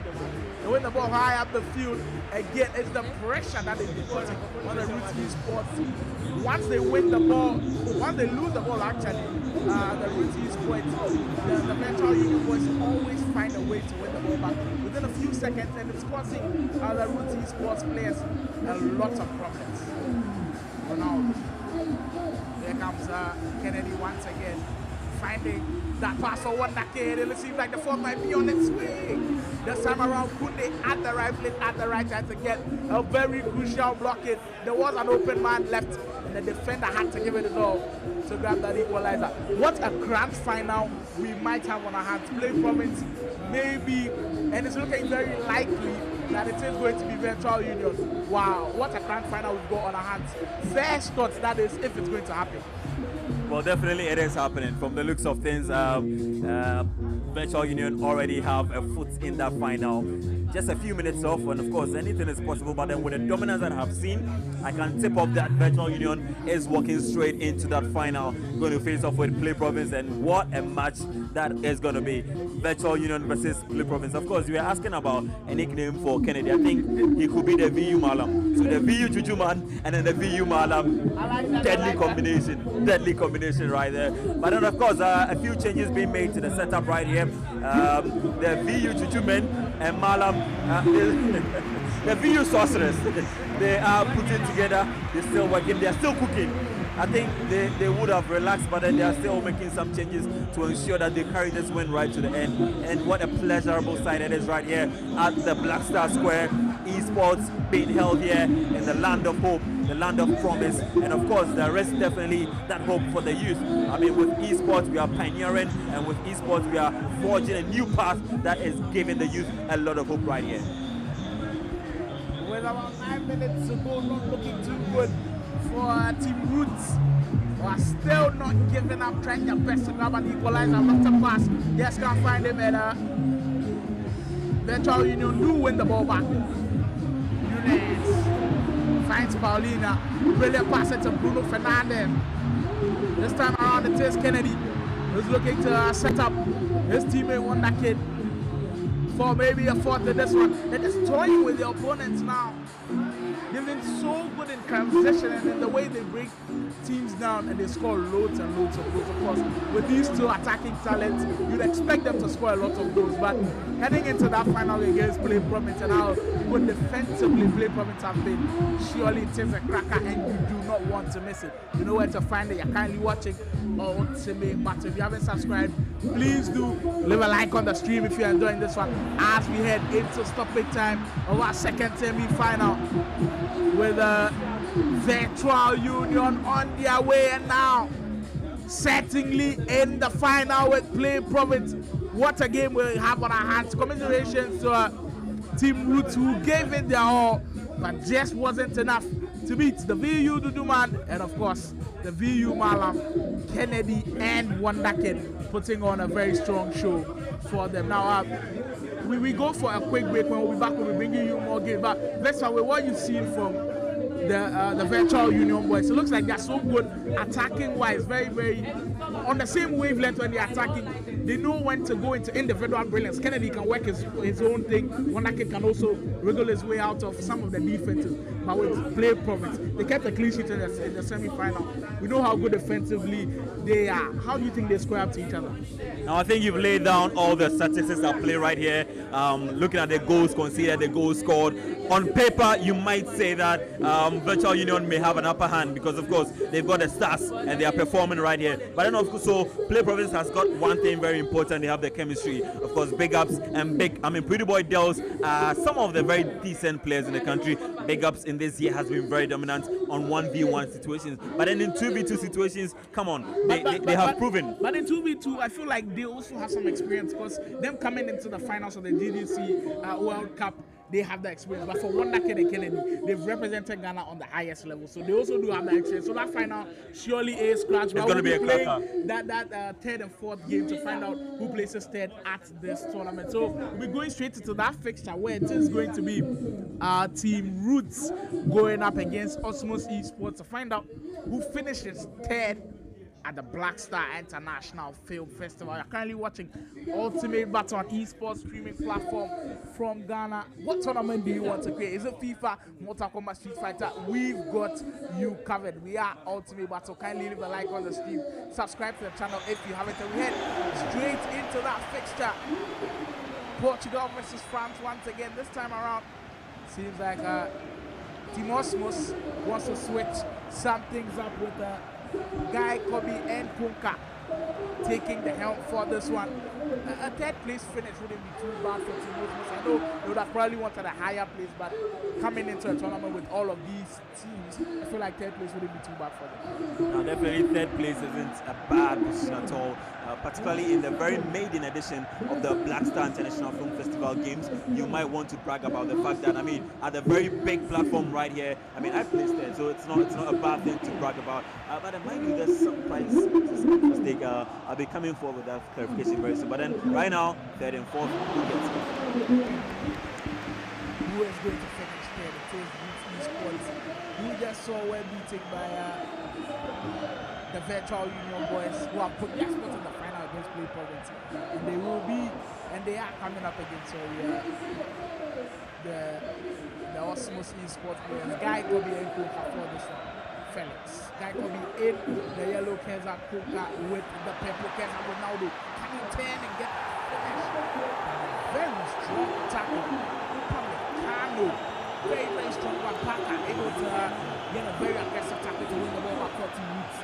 [SPEAKER 3] They win the ball high up the field. Again, it's the pressure that they've been putting on the Roots Esports. Once they win the ball, once they lose the ball actually, the Roots Esports, the Virtual Union boys always find a way to win the ball back within a few seconds, and it's causing the Roots Esports players a lot of problems. Ronaldo. There comes Kennedy once again, finding that pass for one kid. It seems like the fourth might be on its way. This time around, Kunde at the right place, at the right time to get a very crucial blockade. There was an open man left, and the defender had to give it a go to grab that equalizer. What a grand final we might have on our hands. Play Province, maybe, and it's looking very likely that it is going to be Virtual Union. Wow, what a grand final we've got on our hands. First thoughts, that is, if it's going to happen.
[SPEAKER 1] Well, definitely it is happening. From the looks of things, Virtual Union already have a foot in that final. Just a few minutes off, and of course anything is possible, but then with the dominance that I have seen, I can tip off that Virtual Union is walking straight into that final, going to face off with Play Province, and what a match that is going to be. Virtual Union versus Play Province. Of course, we were asking about a nickname for Kennedy. I think he could be the VU Malam. So the VU Juju man and then the VU Malam. Deadly combination right there. But then of course, a few changes being made to the setup right here. The VU Juju men and Malam, the VU sorcerers, they are putting together, they're still working, they're still cooking. I think they would have relaxed, but then they are still making some changes to ensure that they carry this win right to the end. And what a pleasurable sight it is right here at the Black Star Square. Esports being held here in the land of hope, the land of promise, and of course there is definitely that hope for the youth. I mean, with esports we are pioneering, and with esports we are forging a new path that is giving the youth a lot of hope right here.
[SPEAKER 3] With about 9 minutes to go, not looking too good for Team Roots, who are still not giving up, trying their best to grab an equalizer. Looked a pass, yes, can't find him, and Virtual Union do win the ball back. Finds Paulina, brilliant pass to Bruno Fernandez. This time around it is Kennedy, who's looking to set up his teammate Wonder Kid for maybe a fourth in this one. They're just toying with the opponents now. They've been so good in transition and in the way they break teams down, and they score loads and loads of goals. Of course, with these two attacking talents, you'd expect them to score a lot of goals. But heading into that final against Play Province and how good defensively Play Province have been, surely it is a cracker, and you do not want to miss it. You know where to find it. You're kindly watching Ultimate. But if you haven't subscribed, please do leave a like on the stream if you're enjoying this one, as we head into stoppage time of our second semi-final with Virtual Union on their way, and now certainly in the final with Play Province. What a game we have on our hands. Commiserations to Team Roots, who gave it their all, but just wasn't enough to beat the VU Duduman and of course the VU Malam, Kennedy and Wonder Kid, putting on a very strong show for them. Now we go for a quick break. When we'll be back, we'll be bringing you more games. But that's why what you've seen from the Virtual Union boys, it looks like they're so good attacking wise, very on the same wavelength when they're attacking. They know when to go into individual brilliance. Kennedy can work his own thing. Wonder Kid can also wriggle his way out of some of the defenses. But with Play Province, they kept a clean sheet in the semi-final. We know how good defensively they are. How do you think they square up to each other?
[SPEAKER 1] Now, I think you've laid down all the statistics at play right here. Looking at the goals conceded, the goals scored. On paper, you might say that Virtual Union may have an upper hand because, of course, they've got the stars and they are performing right here. But then, of course, so Play Province has got one thing very important. They have the chemistry. Of course, big ups and Pretty Boy Dells are some of the very decent players in the country. Big ups in this year has been very dominant on 1v1 situations. But then in 2v2 situations, come on, they have proven.
[SPEAKER 3] But in 2v2, I feel like they also have some experience because them coming into the finals of the GDC World Cup, they have the experience. But for Wonder Kid and Kennedy, they've represented Ghana on the highest level. So they also do have the experience. So that final surely is scratch.
[SPEAKER 1] It's going to be a cracker.
[SPEAKER 3] That third and fourth game to find out who places third at this tournament. So we're going straight into that fixture where it is going to be Team Roots going up against Osmos Esports to find out who finishes third at the Black Star International Film Festival. You're currently watching Ultimate Battle on esports streaming platform from Ghana. What tournament do you want to create? Is it FIFA, Mortal Kombat, Street Fighter? We've got you covered. We are Ultimate Battle. Kindly leave a like on the stream. Subscribe to the channel if you haven't. And we head straight into that fixture. Portugal versus France once again. This time around, seems like Team Osmos wants to switch some things up with Guy, Kobe, and Kunka taking the helm for this one. A third place finish wouldn't be too bad for Team Osmos. I know they would have probably wanted a higher place, but coming into a tournament with all of these teams, I feel like third place wouldn't be too bad for them.
[SPEAKER 1] No, definitely third place isn't a bad position at all. Particularly in the very maiden edition of the Black Star International Film Festival Games, you might want to brag about the fact that, at the very big platform right here, I placed there, so it's not a bad thing to brag about. But mind you, there's some mistake. I'll be coming forward with that clarification very soon. But then, right now, third and fourth, who gets it?
[SPEAKER 3] Who is going to finish third? It is Esports. We just saw we're beaten by the Virtual Union boys who have put their spot in the final against Play Province, and they are coming up against the Osmos Esports players. Guy Kobe and Kuka for this one. Felix. Guy Kobe in the yellow Keza, Kuka with the purple Keza Ronaldo. Can he turn and get the finish? Very strong tackle. Upamecano. Very strong one. Parker able to get a very aggressive tackle to win the ball back 40 minutes.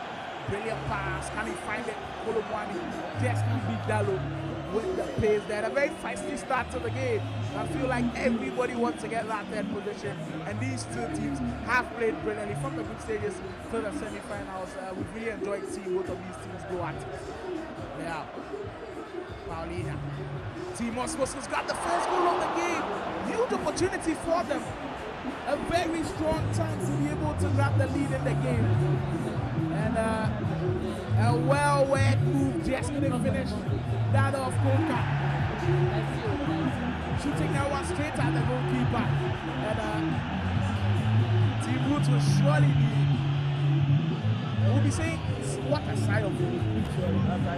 [SPEAKER 3] Brilliant pass. Can he find it? Kolomwani just beat Dalo with the pace there. A very feisty start to the game. I feel like everybody wants to get that third position, and these two teams have played brilliantly from the group stages to the semi-finals. We've really enjoyed seeing both of these teams go at it. Yeah. Paulina. Team Osmos has got the first goal of the game. Huge opportunity for them. A very strong chance to be able to grab the lead in the game. And a well-worked move just couldn't finish that of Koka. Shooting that one straight at the goalkeeper. And Team Roots will surely we'll be saying what a sign of relief.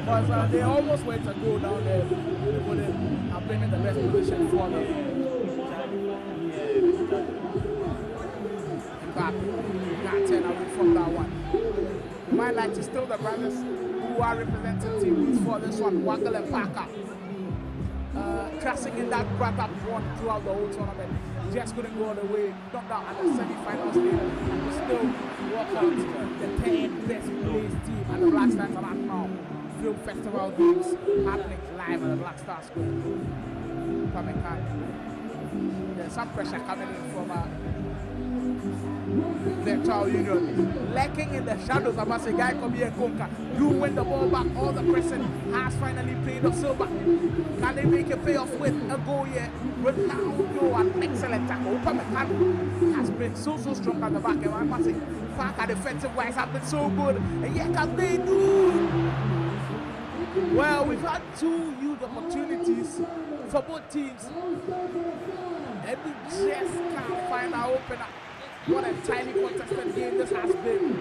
[SPEAKER 3] Because they almost went to go down there. They wouldn't have been in the best position for them. Back. Can't turn away from that one. My light is still the brothers who are representing Team Roots for this one. Waggle and Parker. Crashing in that grab-up one throughout the whole tournament. Just couldn't go all the way. Knocked out at the semi-final stage. And we still walk out the 10th best placed team at the Black Star International Film Festival Games happening live at the Black Star Square. There's some pressure coming in from Virtual Union. Lurking in the shadows, I must say, Guy Kobe and Konka do win the ball back. All the pressing has finally paid off. Silva, can they make a payoff with a goal here? Ronaldo, an excellent tackle. Upamecano has been so strong at the back. And I must say, Parker defensive wise have been so good. And yet, can they do? Well, we've had two huge opportunities for both teams. And we just can't find our opener. What a tightly contested game this has been.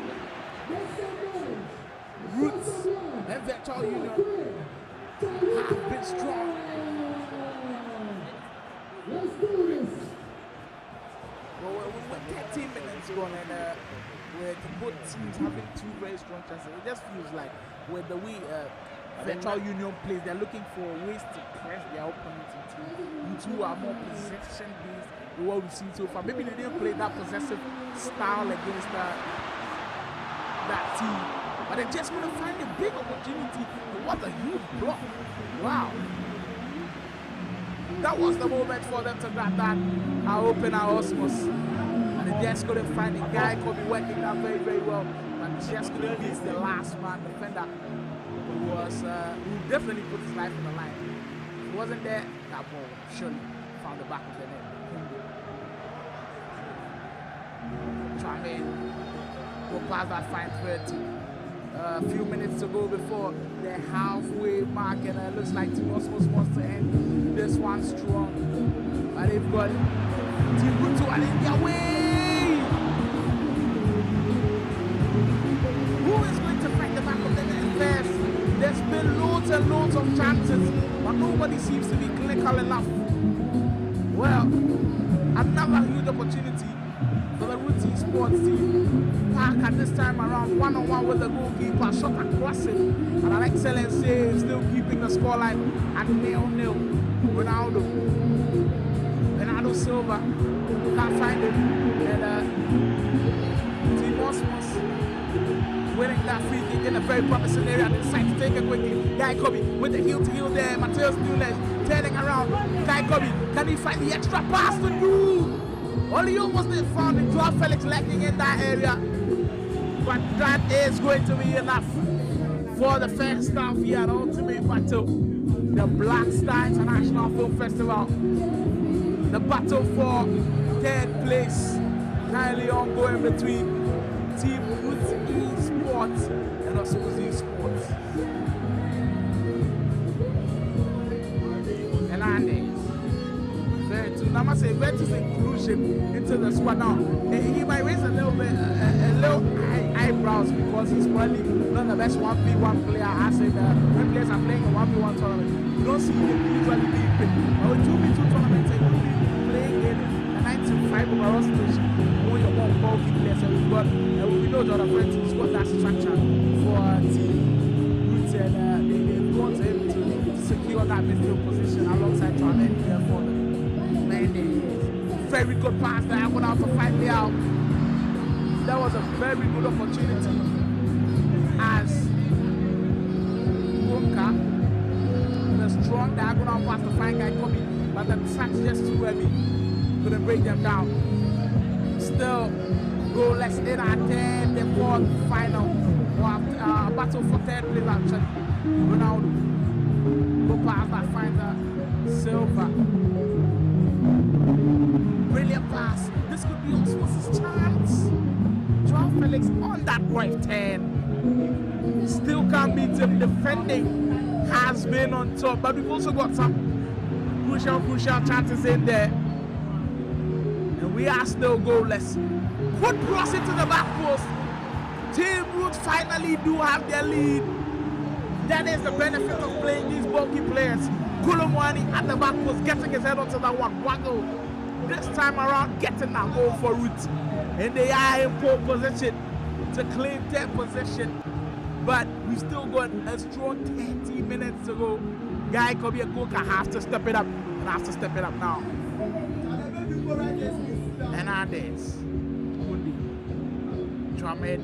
[SPEAKER 3] Roots and Virtual Union have been strong. Well, we're 13 minutes gone, and with both teams having two very strong chances, it just feels like with the way Virtual Union plays, they're looking for ways to press their opponents into. You two are more possession-based. what we've seen so far. Maybe they didn't play that possessive style against that team, but they're just going to find a big opportunity. What a huge block. Wow. That was the moment for them to grab that opener Osmos. And they just couldn't find a guy could be working that very, very well. But just couldn't miss the last man defender who definitely put his life on the line. If he wasn't there, that ball surely found the back of the net. Trying go past that fine 30. A few minutes to go before the halfway mark, and it looks like Team Osmos wants to end this one strong. But they've got Team Ruto and in their way. Who is going to fight the back of the net first? There's been loads and loads of chances, but nobody seems to be clinical enough. Well, another huge opportunity for the Ruti Sports team. Park at this time around one-on-one with the goalkeeper, shot across it, and an excellent save, still keeping the scoreline at 0-0. Ronaldo Silva can't find it, and Team Osmos winning that free kick in a very promising area. They decide to take it quickly. Guy Kobe with the heel-to-heel there. Mateus Nunes turning around. Guy Kobe, can he find the extra pass to do? Only almost did found it. Joao Felix lacking in that area. But that is going to be enough for the first half here at Ultimate Battle, the Black Star International Film Festival. The battle for third place currently ongoing between Team Roots Esports and Osmos Esports. And Andy, I must say, Ventus inclusion into the squad now. He might raise a little bit, eyebrows because he's probably not the best 1v1 player. I say that when players are playing a 1v1 tournament, you don't see him usually being picked. But with 2v2 tournaments, he will be playing in a 9-5 overall situation. Only your one bulky player, so we've got, we know Jordan Friends, he's got that structure for Team Roots, and they've gone to him to secure that midfield position alongside Charlie here for them. Very good pass there. I went out to find me out. That was a very good opportunity as Wonka, the strong diagonal pass to find guy Kobe, but the track's just too heavy. Couldn't break them down. Still goalless in our third, the fourth final battle for third place actually. Ronaldo go past that finder Silva. Brilliant pass. This could be Osmos' chance. Joao Felix on that right turn. Still can't beat him. Defending has been on top, but we've also got some crucial chances in there. And we are still goalless. Good cross into the back post. Team Roots finally do have their lead. That is the benefit of playing these bulky players. Kulumwani at the back post, getting his head onto that one. Waggle. This time around, getting that goal for Roots. And they are in pole position to claim third position. But we've still got a strong 30 minutes to go. Guy Kobe and Coca have to step it up. And have to step it up now. Hernandez. Kundi. Tramed.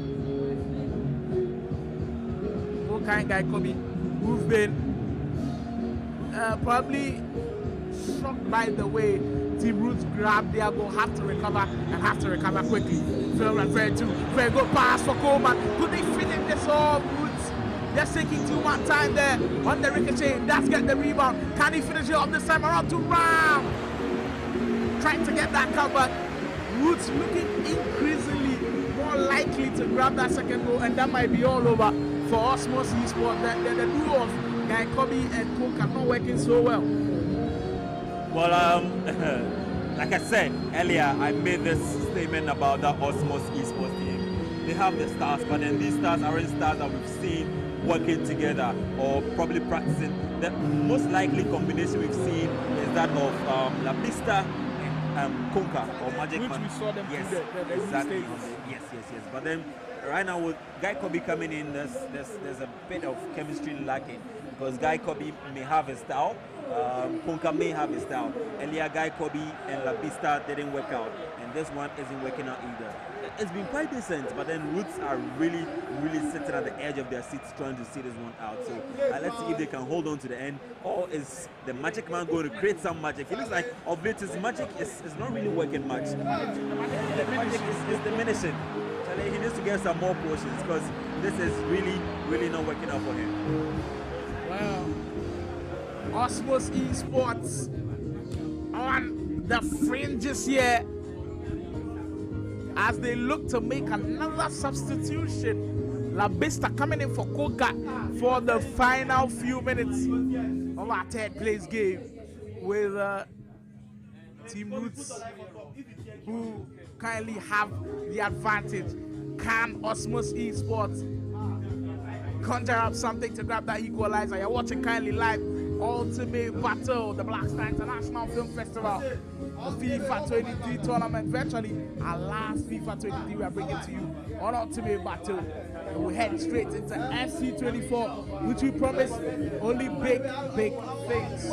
[SPEAKER 3] Coca and Guy Kobe, who've been probably shocked by the way Team Roots grab their goal, have to recover and have to recover quickly. Very good pass for Coleman. Could they finish this off? Roots just taking too much time there on the ricochet. That's get the rebound. Can he finish it off this time around to Ram? Trying to get that cover. Roots looking increasingly more likely to grab that second goal, and that might be all over for Osmos Esports. The duo of Guy Kobe and Cook are not working so well.
[SPEAKER 1] Well, like I said earlier, I made this statement about the Osmos Esports team. They have the stars, but then these stars aren't stars that we've seen working together or probably practicing. The most likely combination we've seen is that of La Pista and Kunka or Magic
[SPEAKER 3] Which
[SPEAKER 1] Man.
[SPEAKER 3] we saw them
[SPEAKER 1] yes,
[SPEAKER 3] the
[SPEAKER 1] exactly. Yes. But then right now with Guy Kobe coming in, there's a bit of chemistry lacking. because Guy Kobe may have his style, Ponka may have his style. Earlier, Guy Kobe and La Vista didn't work out, and this one isn't working out either. It's been quite decent, but then Roots are really sitting at the edge of their seats trying to see this one out. So let's see if they can hold on to the end, or is the Magic Man going to create some magic? It looks like of late his magic is not really working much. The magic is diminishing. He needs to get some more portions because this is really not working out for him.
[SPEAKER 3] Well, Osmos Esports on the fringes here as they look to make another substitution. La Vista coming in for Koga for the final few minutes of our third place game with Team Roots, who currently have the advantage. Can Osmos Esports conjure up something to grab that equalizer? You're watching currently live Ultimate Battle, the Black Star International Film Festival, the FIFA 23 tournament. Virtually our last FIFA 23 we are bringing to you on Ultimate Battle. And we head straight into FC24, which we promise only big things.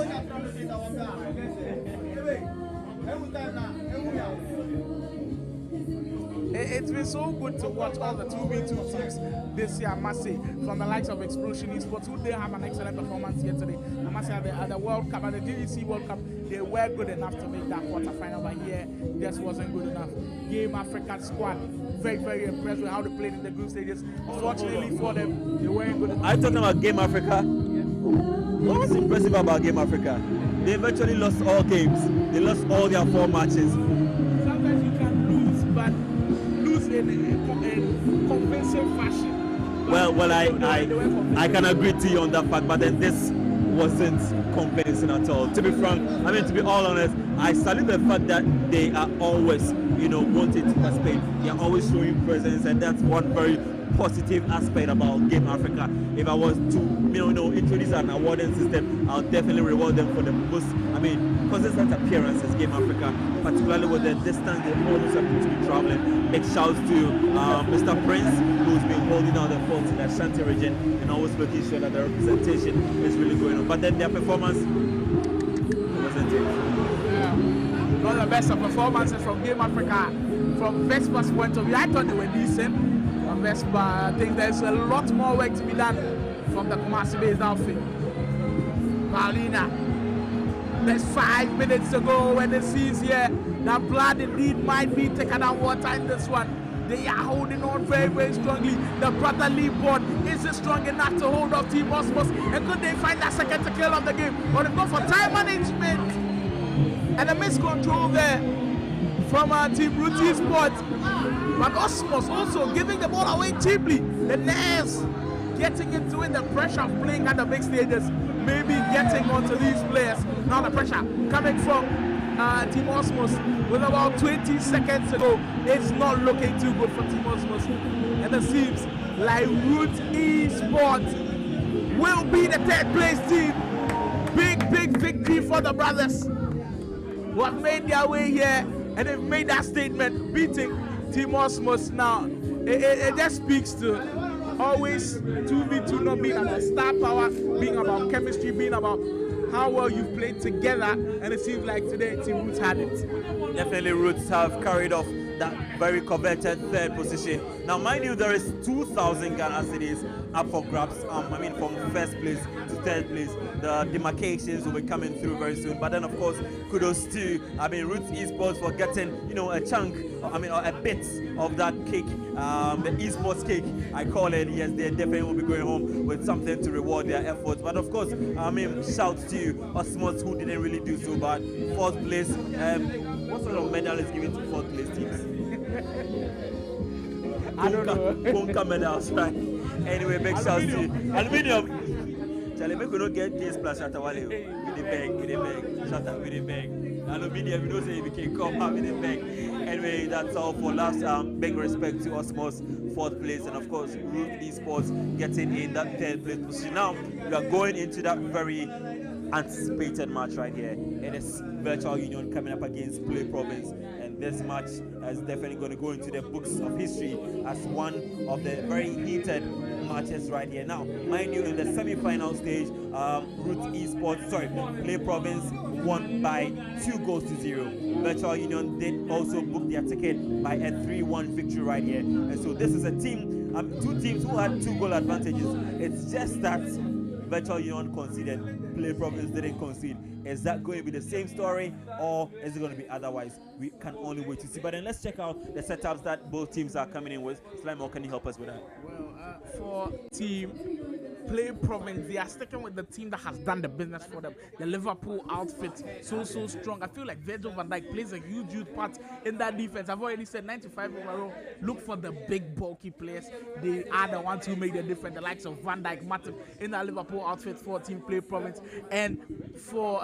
[SPEAKER 3] It's been so good to watch all the 2v2 teams this year, I must say, from the likes of Explosion Esports, who did have an excellent performance yesterday. I must say, at the World Cup, at the GEC World Cup, they were good enough to make that quarterfinal, but here, just wasn't good enough. Game Africa squad, very impressed with how they played in the group stages. Unfortunately for them, they weren't good enough.
[SPEAKER 1] Are you talking about Game Africa? What was impressive about Game Africa? They virtually lost all games. They lost all their 4 matches.
[SPEAKER 3] Sometimes you can lose, but in convincing fashion.
[SPEAKER 1] Well, I can agree to you on that fact, but then this wasn't convincing at all. To be frank, to be all honest, I salute the fact that they are always, wanting to participate. They are always showing presence, and that's one very positive aspect about Game Africa. If I was to, introduce an awarding system, I'll definitely reward them for the most, consistent appearances Game Africa, particularly with the distance they always happen to be traveling. Big shouts to Mr. Prince, who's been holding down the fort in the Ashanti region and always making sure that the representation is really going on. But then their performance wasn't it.
[SPEAKER 3] Yeah. One of the best of performances from Game Africa, from Vespa's point of view. I thought they were decent. Vespa, I think there's a lot more work to be done from the Kumasi-based outfit. Paulina, there's 5 minutes to go when it sees here that blood indeed might be taken out water in this one. They are holding on very strongly. The brotherly board isn't strong enough to hold off Team Osmos. And could they find that second to kill of the game? But they go for time management and a miscontrol there from our Team Roots Esports. But Osmos also giving the ball away cheaply. The nerves getting into it, the pressure of playing at the big stages, maybe getting onto these players. Now the pressure coming from Team Osmos with about 20 seconds to go. It's not looking too good for Team Osmos. And it seems like Roots Esports will be the 3rd place team. Big victory for the brothers who have made their way here and they've made that statement, beating Team Osmos. Now, it just speaks to always 2v2 not being about star power, being about chemistry, being about how well you've played together, and it seems like today Team Roots had it.
[SPEAKER 1] Definitely Roots have carried off that very coveted 3rd position. Now, mind you, there is 2,000 Ghana cedis up for grabs. From 1st place to 3rd place. The demarcations will be coming through very soon. But then, of course, kudos to Roots Esports for getting a chunk, a bit of that cake, the esports cake, I call it. Yes, they definitely will be going home with something to reward their efforts. But of course, shouts to Osmos who didn't really do so bad. 4th place. What sort of medal is given to 4th place teams?
[SPEAKER 3] I don't know.
[SPEAKER 1] Ponka medals, right? Anyway, big shouts to Aluminium. Charlie, make we not get this plus at Wale. With the bag. Shut up with the bag. Aluminium, we don't say we can come out with the bag. Anyway, that's all for last. Big respect to Osmos, 4th place, and of course, Roots Esports getting in that 3rd place position. Now, we are going into that very anticipated match right here. It is Virtual Union coming up against Play Province, and this match is definitely going to go into the books of history as one of the very heated matches right here. Now, mind you, in the semi-final stage, Play Province won by 2-0. Virtual Union did also book their ticket by a 3-1 victory right here. And so this is a team, two teams who had 2-goal advantages. It's just that Virtual Union conceded, Play Province didn't concede. Is that going to be the same story, or is it going to be otherwise? We can only wait to see. But then let's check out the setups that both teams are coming in with. Slimo, can you help us with that?
[SPEAKER 3] Well, for team Play Province, they are sticking with the team that has done the business for them. The Liverpool outfit, so strong. I feel like Virgil van Dijk plays a huge part in that defense. I've already said 95 overall. Look for the big, bulky players. They are the ones who make the difference. The likes of Van Dijk, Matip in that Liverpool outfit for team Play Province. And for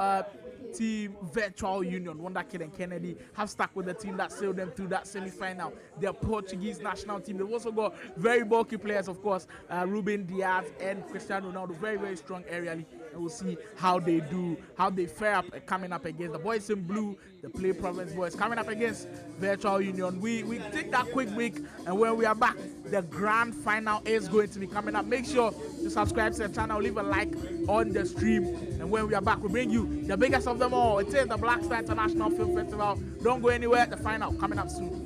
[SPEAKER 3] team Virtual Union, Wonder Kid and Kennedy have stuck with the team that sailed them through that semi-final. Their Portuguese national team. They've also got very bulky players, of course, Ruben Diaz and Cristiano Ronaldo, very strong aerially. And we'll see how they do, how they fare up coming up against the boys in blue, the Play Province boys coming up against Virtual Union. We take that quick break, and when we are back, the grand final is going to be coming up. Make sure to subscribe to the channel, leave a like on the stream, and when we are back, we bring you the biggest of them all. It is the Black Star International Film Festival. Don't go anywhere. The final coming up soon.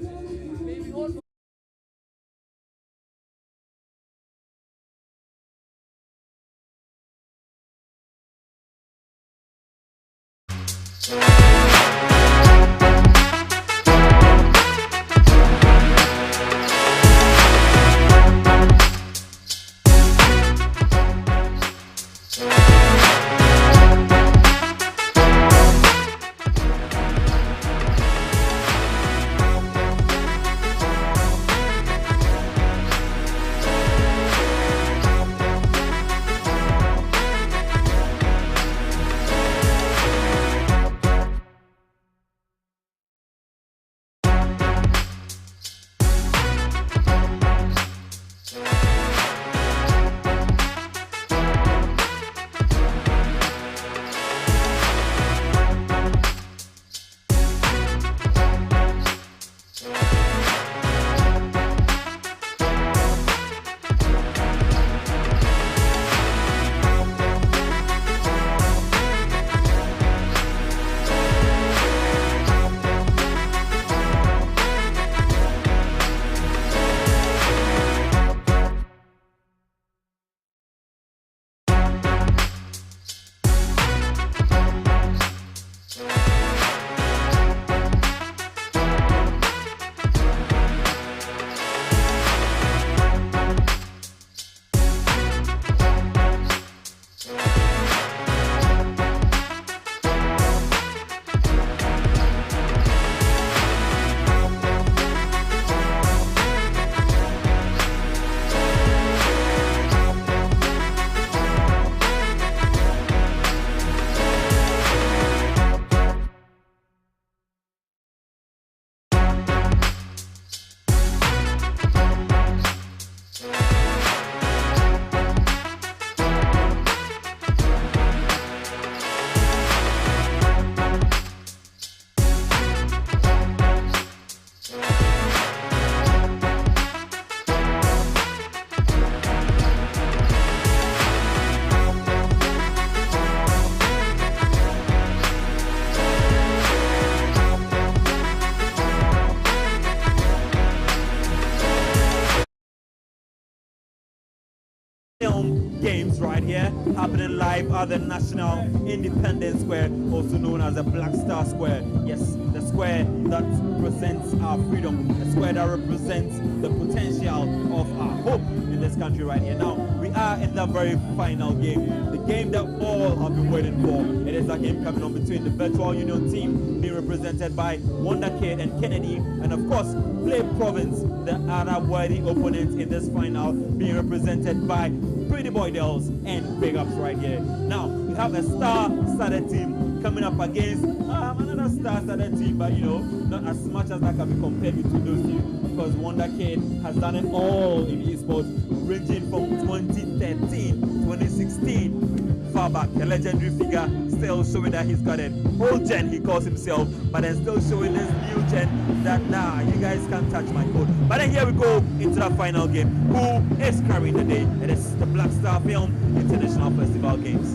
[SPEAKER 1] Film games right here, happening live at the National Independence Square, also known as the Black Star Square. Yes, the square that represents our freedom, the square that represents the potential of our hope in this country right here. Now, we are in the very final game, the game that all have been waiting for. It is a game coming on between the Virtual Union team being represented by Wonder Kid and Kennedy, and of course, Play Province, the other worthy opponent in this final, being represented by Pretty Boy Dells and Big Ups right here. Now, we have a star-studded team coming up against another star-studded team, but you know, not as much as that can be compared between those two, because Wonder Kid has done it all in esports, ranging from 2013, 2016, far back, a legendary figure, still showing that he's got it. Old gen, he calls himself, but then still showing this new gen that, nah, you guys can't touch my code. But then here we go into the final game. Who is carrying the day? It is the Black Star Film International Festival Games.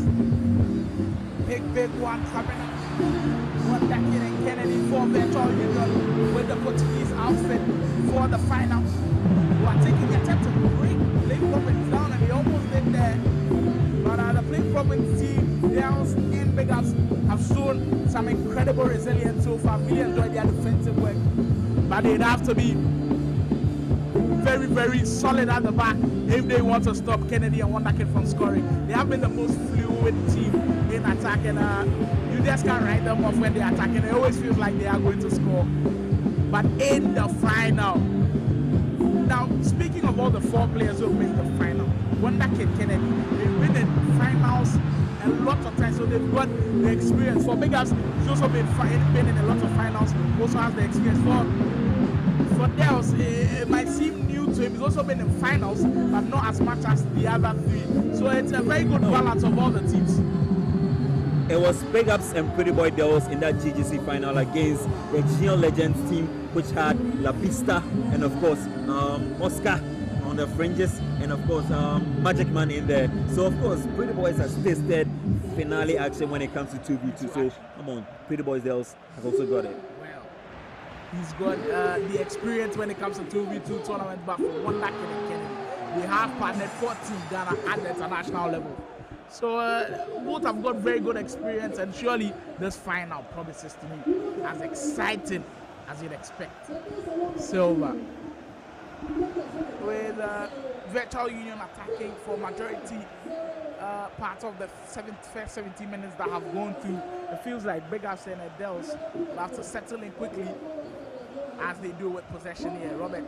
[SPEAKER 3] Big one coming up. One that and Kennedy for Virtual Union with the Portuguese outfit for the final. Who are taking the attempt to break Play Province down, and they almost did there. But the Play Province team, Dales and Big Ups, have shown some incredible resilience so far. Really enjoyed their defensive work. But they'd have to be very, very solid at the back if they want to stop Kennedy and Wonder Kid from scoring. They have been the most fluid team in attacking. You just can't write them off when they're attacking. It always feels like they are going to score. But in the final, now speaking of all the 4 players who made the final, Wonder Kid, Kennedy, they've been in finals a lot of times, so they've got the experience. For Big Ups, he's also been in a lot of finals, also has the experience. For Dels, it might seem new to him. He's also been in finals, but not as much as the other 3. So it's a very good balance of all the teams.
[SPEAKER 1] It was Big Ups and Pretty Boy Dels in that GGC final against the Geo Legends team, which had La Pista and of course Oscar on the fringes, and of course Magic Man in there. So of course Pretty Boys has tasted finale action when it comes to 2v2. So come on, Pretty Boys Dels have also got it.
[SPEAKER 3] He's got the experience when it comes to 2v2 tournaments, but for Wonder Kid and Kennedy, they have partnered 14 Ghana at the international level. So both have got very good experience, and surely this final promises to be as exciting as you'd expect. Silver with Virtual Union attacking for majority part of the first 70 minutes that have gone through. It feels like Big Ups and Dels will have to settle in quickly as they do with possession here. Robert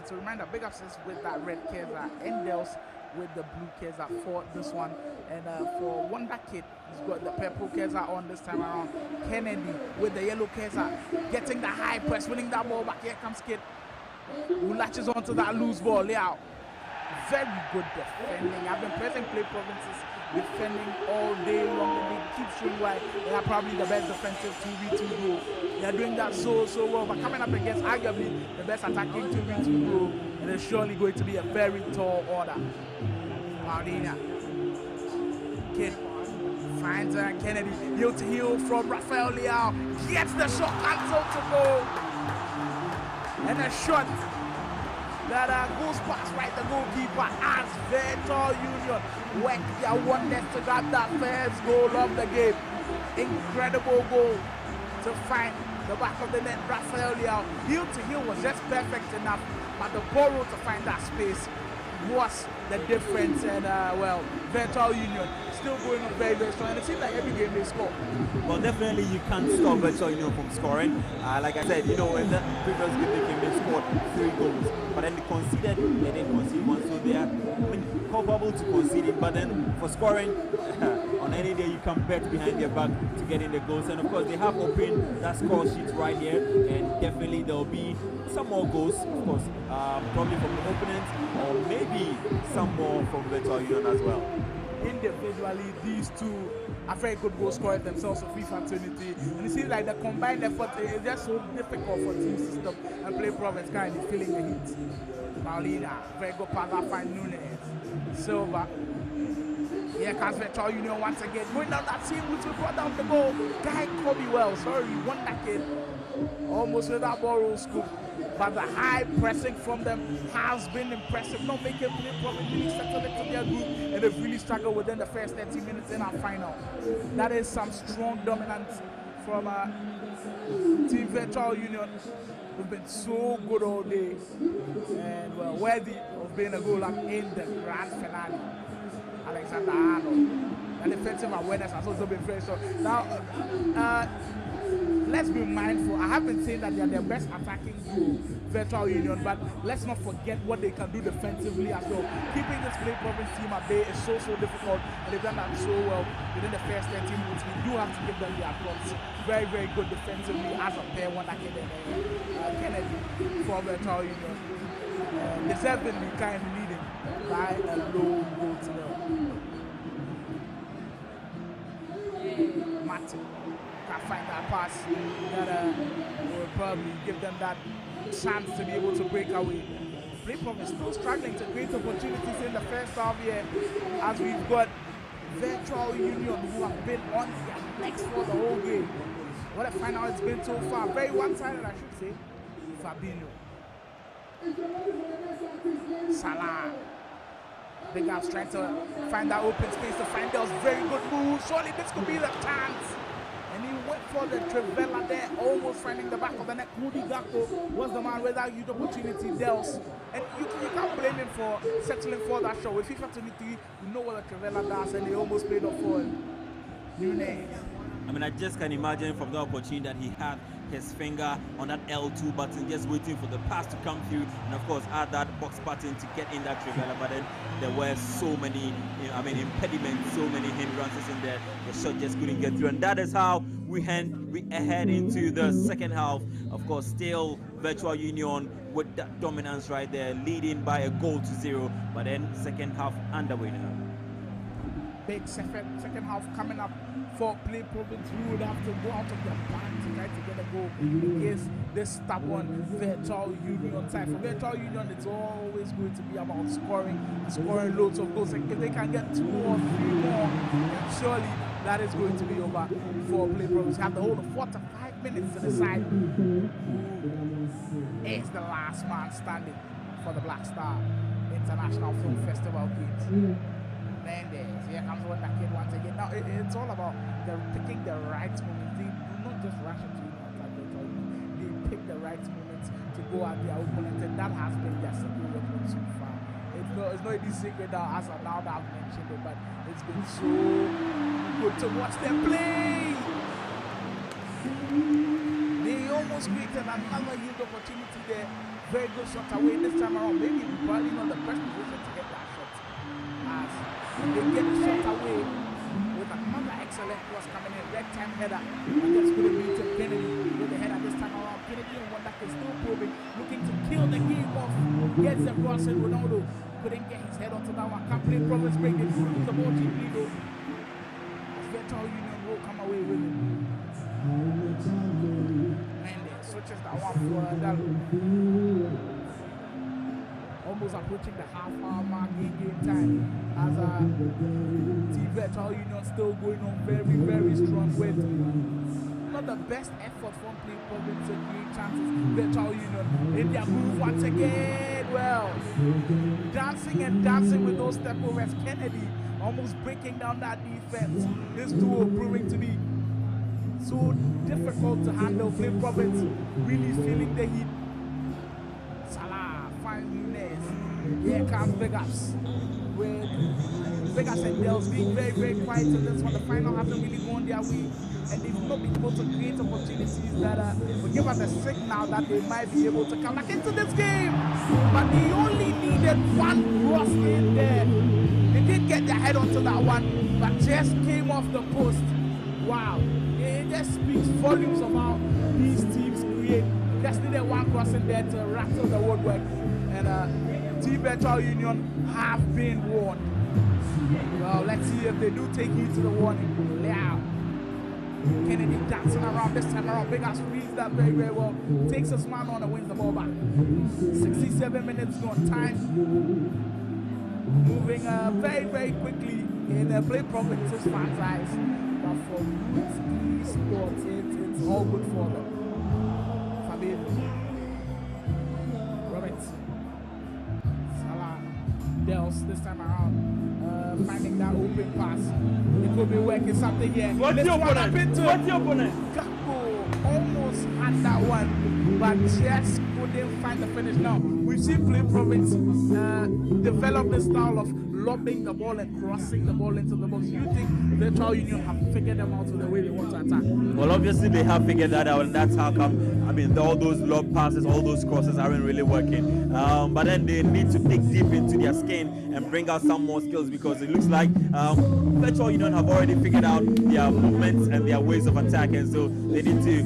[SPEAKER 3] to remind Big Ups is with that red Keza, and Dels with the blue Keza for this one. And for Wonder Kid, he's got the purple Keza on this time around. Kennedy with the yellow Keza, getting the high press, winning that ball back. Here comes Kid, who latches onto that loose ball. Liao, very good defending. I've been pressing Play Provinces defending all day long, and they keep showing why they are probably the best defensive 2v2 duo. They are doing that so well, but coming up against arguably the best attacking 2v2 duo, and it's surely going to be a very tall order. Paulina, Kid finds Kennedy, heel to heel from Rafael Liao, gets the shot cancelled to go, and a shot that goes past right the goalkeeper as Virtual Union work their wonders to grab that first goal of the game. Incredible goal to find the back of the net. Rafael Liao, heel to heel was just perfect enough, but the borrow to find that space was the difference. And well, Virtual Union still going on very, very strong, and it seems like every game they score.
[SPEAKER 1] Well, definitely you can't stop Virtual Union from scoring. Like I said, you know, in the previous game they scored 3 goals, but then they didn't concede one, so they are culpable to conceding. But then for scoring, on any day you come back behind their back to get in the goals, and of course they have opened that score sheet right here, and definitely there will be some more goals, of course, probably from the opponents, or maybe some more from Virtual Union as well.
[SPEAKER 3] Individually, these two are very good goal scorers themselves for FIFA 23, and it seems like the combined effort is just so difficult for team system and Play Province currently feeling the heat. Paulina, very good pass out by Nunes. Silva. Here comes Virtual Union once again, going down that same route to brought down the goal. Guy Kobe well, sorry, Wonder Kid almost with that ball roll scoop. But the high pressing from them has been impressive, not making Play Province really settle into their group, and they've really struggled within the first 30 minutes in our final. That is some strong dominance from Team Virtual Union, who've been so good all day and well, worthy of being a goal in the grand finale. Alexander Arnold, the defensive awareness has also been very strong. Now, let's be mindful. I have been saying that they are their best attacking duo, Virtual Union, but let's not forget what they can do defensively as well. Keeping this Play Province team at bay is so difficult, and they've done that so well within the first 13 minutes. We do have to give them their props. Very, very good defensively as a pair, Wonder Kid and Kennedy for Virtual Union. Deservedly kind of lead by a low goal to nil. Martin can find that pass that will probably give them that chance to be able to break away. Playprom is still struggling to create opportunities in the first half here, as we've got Virtual Union who have been on their necks for the whole game. What a final it's been so far. Very one-sided, I should say. Fabinho. Salah. Big Ups trying to find that open space to find those very good moves. Surely this could be the chance. And he went for the Trivela there, almost finding the back of the net. Rudy Gakpo was the man with that huge opportunity. Dels. And you can't blame him for settling for that shot. With FIFA 23, you know what the Trivela does, and they almost played off for Nunez.
[SPEAKER 1] I mean, I just can imagine from the opportunity that he had his finger on that L2 button, just waiting for the pass to come through, and of course add that box button to get in that Trivela. But then there were so many, impediments, so many hindrances in there. The shot just couldn't get through, and that is how we head into the second half. Of course, still Virtual Union with that dominance right there, leading by a goal to 0. But then second half underway now.
[SPEAKER 3] Big second half coming up for Play Province, who would have to go out of their back to try to get a goal against this stubborn Virtual Union side. For Virtual Union, it's always going to be about scoring loads of goals. And if they can get 2 or 3 more, then surely that is going to be over for Play Province. Have the whole of 4 to 5 minutes to decide who is the last man standing for the Black Star International Film Festival Games. Mendes, here comes one that kid once again. Now it's all about picking the right moment. They do not just rush into attack. They pick the right moments to go at their opponent, and that has been their secret weapon so far. It's not any secret now, as of now that I've mentioned it, but it's been so good to watch them play. They almost created another huge opportunity there. Very good shot away this time around. Maybe probably not the best position to get that shot. As they get the shot away with another excellent cross coming in, red time header, and that's going to be to Kennedy with the header this time around. Kennedy and one that is still probing, looking to kill the game off. Gets the cross in. Ronaldo couldn't get his head onto that one. Can't play Province break. They lose the ball cheaply though. As Virtual Union will come away with it. Mendes switches that one for Dalo. Almost approaching the half-hour mark in game time, as Virtual Union still going on very, very strong with not the best effort from Play Province to create chances. Virtual Union in their move once again. Well, dancing and dancing with those step overs. Kennedy almost breaking down that defense. This duo proving to be so difficult to handle. Play Province really feeling the heat. Salah finds Nunez. Here comes Big Ups. With Big Ups and Dels being very, very quiet in this one. The final hasn't really gone their way, and they've not been able to create opportunities that will give us a signal that they might be able to come back into this game. But they only needed one cross in there. They did get their head onto that one, but just came off the post. Wow. It just speaks volumes of how these teams create. Just needed one cross in there to rattle the woodwork. And Team Virtual Union have been warned. Well, let's see if they do take heed to the warning. Yeah. Kennedy dancing around this time around. Big Ass reads that very, very well. Takes his man on and wins the ball back. 67 minutes gone. Time moving very, very quickly in Play Province's fans' eyes. But for Roots Esports, it's all good for them. Fabinho, Roberts, Salah, Dels this time around, finding that open pass. It could be working something here.
[SPEAKER 1] What's your opponent?
[SPEAKER 3] Gakpo almost had that one, but just couldn't find the finish. Now, we've seen Play Province develop the style of lobbing the ball and crossing the ball into the box. You think Virtual Union have figured them out with the way they want to attack?
[SPEAKER 1] Well, obviously they have figured that out, and that's how come, all those lob passes, all those crosses aren't really working. But then they need to dig deep into their skin and bring out some more skills, because it looks like Virtual Union have already figured out their movements and their ways of attack, and so they need to,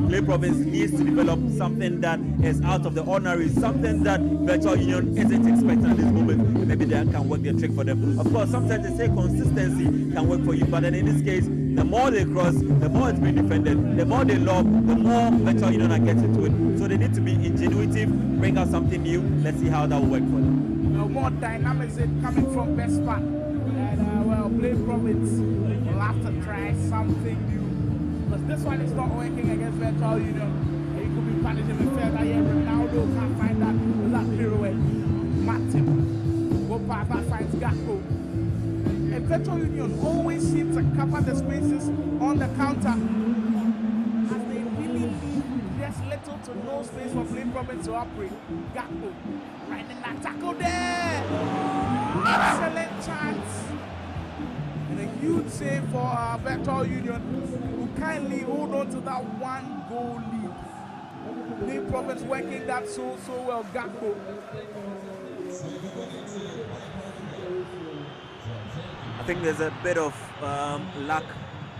[SPEAKER 1] Play Province needs to develop something that is out of the ordinary, something that Virtual Union isn't expecting at this moment. maybe that can work their trick for them. Of course, sometimes they say consistency can work for you, but then in this case, the more they cross, the more it's being defended, the more they lob, the more Virtual Union are getting to it. So they need to be ingenuitive, bring out something new. Let's see how that will work for them.
[SPEAKER 3] More dynamics coming from Best Part. And well, Play Province will have to try something new. Because this one is not working against Virtual Union. He could be punishing the fair that here. Ronaldo can't find that pirouette. Martin go past that, finds Gakpo. And Virtual Union always seem to cover the spaces on the counter. As they really leave just little to no space for Play Province to operate. Gakpo right in that tackle there. Excellent chance. And a huge save for Virtual Union, who kindly hold on to that one goal lead. Play Province working that so well. Gakpo.
[SPEAKER 1] I think there's a bit of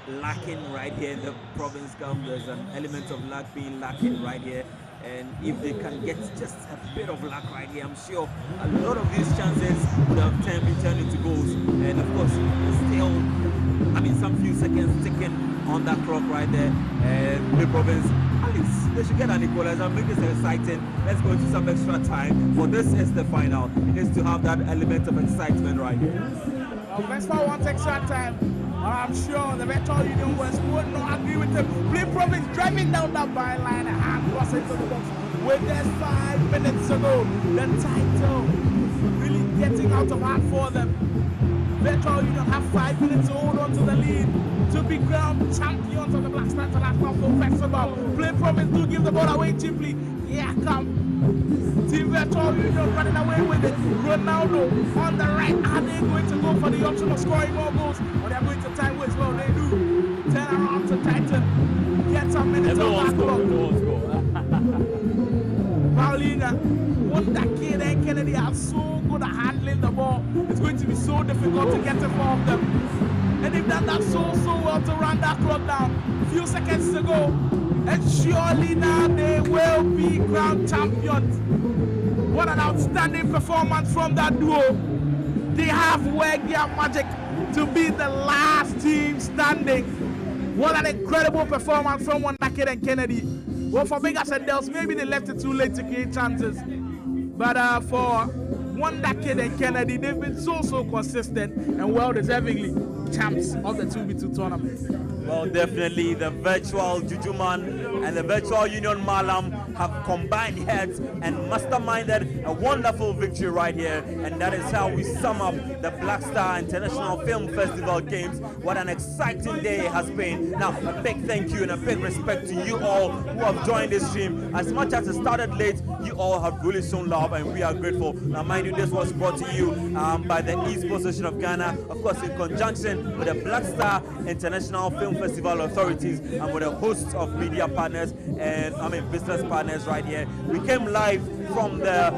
[SPEAKER 1] lacking right here in the province camp. There's an element of luck being lacking right here. And if they can get just a bit of luck right here, I'm sure a lot of these chances would have been turned into goals. And of course, still, some few seconds ticking on that clock right there. And the province, at least they should get an equalizer. Make this exciting. Let's go into some extra time. For this is the final. It needs to have that element of excitement right here.
[SPEAKER 3] Vespa wants extra time. I'm sure the Virtual Union would not agree with him. Play Province driving down that byline and hand cross into the box with just 5 minutes to go. The title really getting out of hand for them. Virtual Union have 5 minutes to hold on to the lead to be crowned champions of the Black Star International Festival. Play Province do give the ball away cheaply. Here come Team Virtual Union running away with it. Ronaldo on the right. Are they going to go for the option of scoring more goals? Or they're going to time waste? Well, they do. Turn around to Titan. Get some minutes on that clock. Paulina, Wonder Kid and Kennedy are so good at handling the ball. It's going to be so difficult to get it from them. And they've done that so well to run that clock down. A few seconds to go. And surely now they will be crowned champions. What an outstanding performance from that duo. They have worked their magic to be the last team standing. What an incredible performance from Wonder Kid and Kennedy. Well, for Vegas and Dels, maybe they left it too late to create chances. But for Wonder Kid and Kennedy, they've been so consistent and well-deservingly champs of the 2v2 tournament.
[SPEAKER 1] Well, definitely the Virtual Jujuman and the Virtual Union Malam have combined heads and masterminded a wonderful victory right here. And that is how we sum up the Black Star International Film Festival Games. What an exciting day it has been. Now, a big thank you and a big respect to you all who have joined this stream. As much as it started late, you all have really shown love and we are grateful. Now, mind you, this was brought to you by the East Association of Ghana, of course, in conjunction with the Black Star International Film Festival authorities and with a host of media partners and business partners right here. We came live from the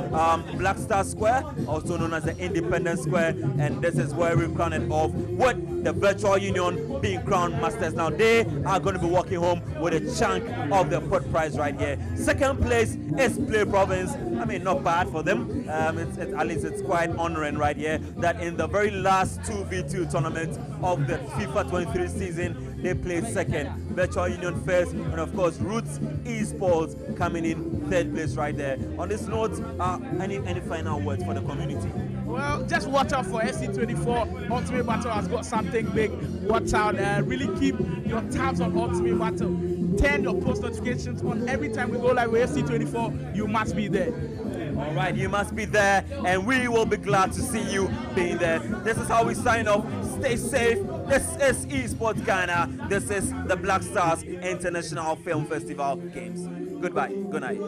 [SPEAKER 1] Black Star Square, also known as the Independence Square, and this is where we crowned it off with the Virtual Union being crowned masters. Now they are going to be walking home with a chunk of the pot prize right here. Second place is Play Province. Not bad for them. At least it's quite honoring right here that in the very last 2v2 tournament of the FIFA 23 season, they placed second, Virtual Union first, and of course Roots Esports coming in third place right there. On this note, any final words for the community?
[SPEAKER 3] Well, just watch out for SC24. Ultimate Battle has got something big. Watch out. Really keep your tabs on Ultimate Battle. Turn your post notifications on every time we go live with SC24. You must be there.
[SPEAKER 1] All right, you must be there, and we will be glad to see you being there. This is how we sign off. Stay safe. This is Esports Ghana. This is the Black Stars International Film Festival Games. Goodbye. Good night.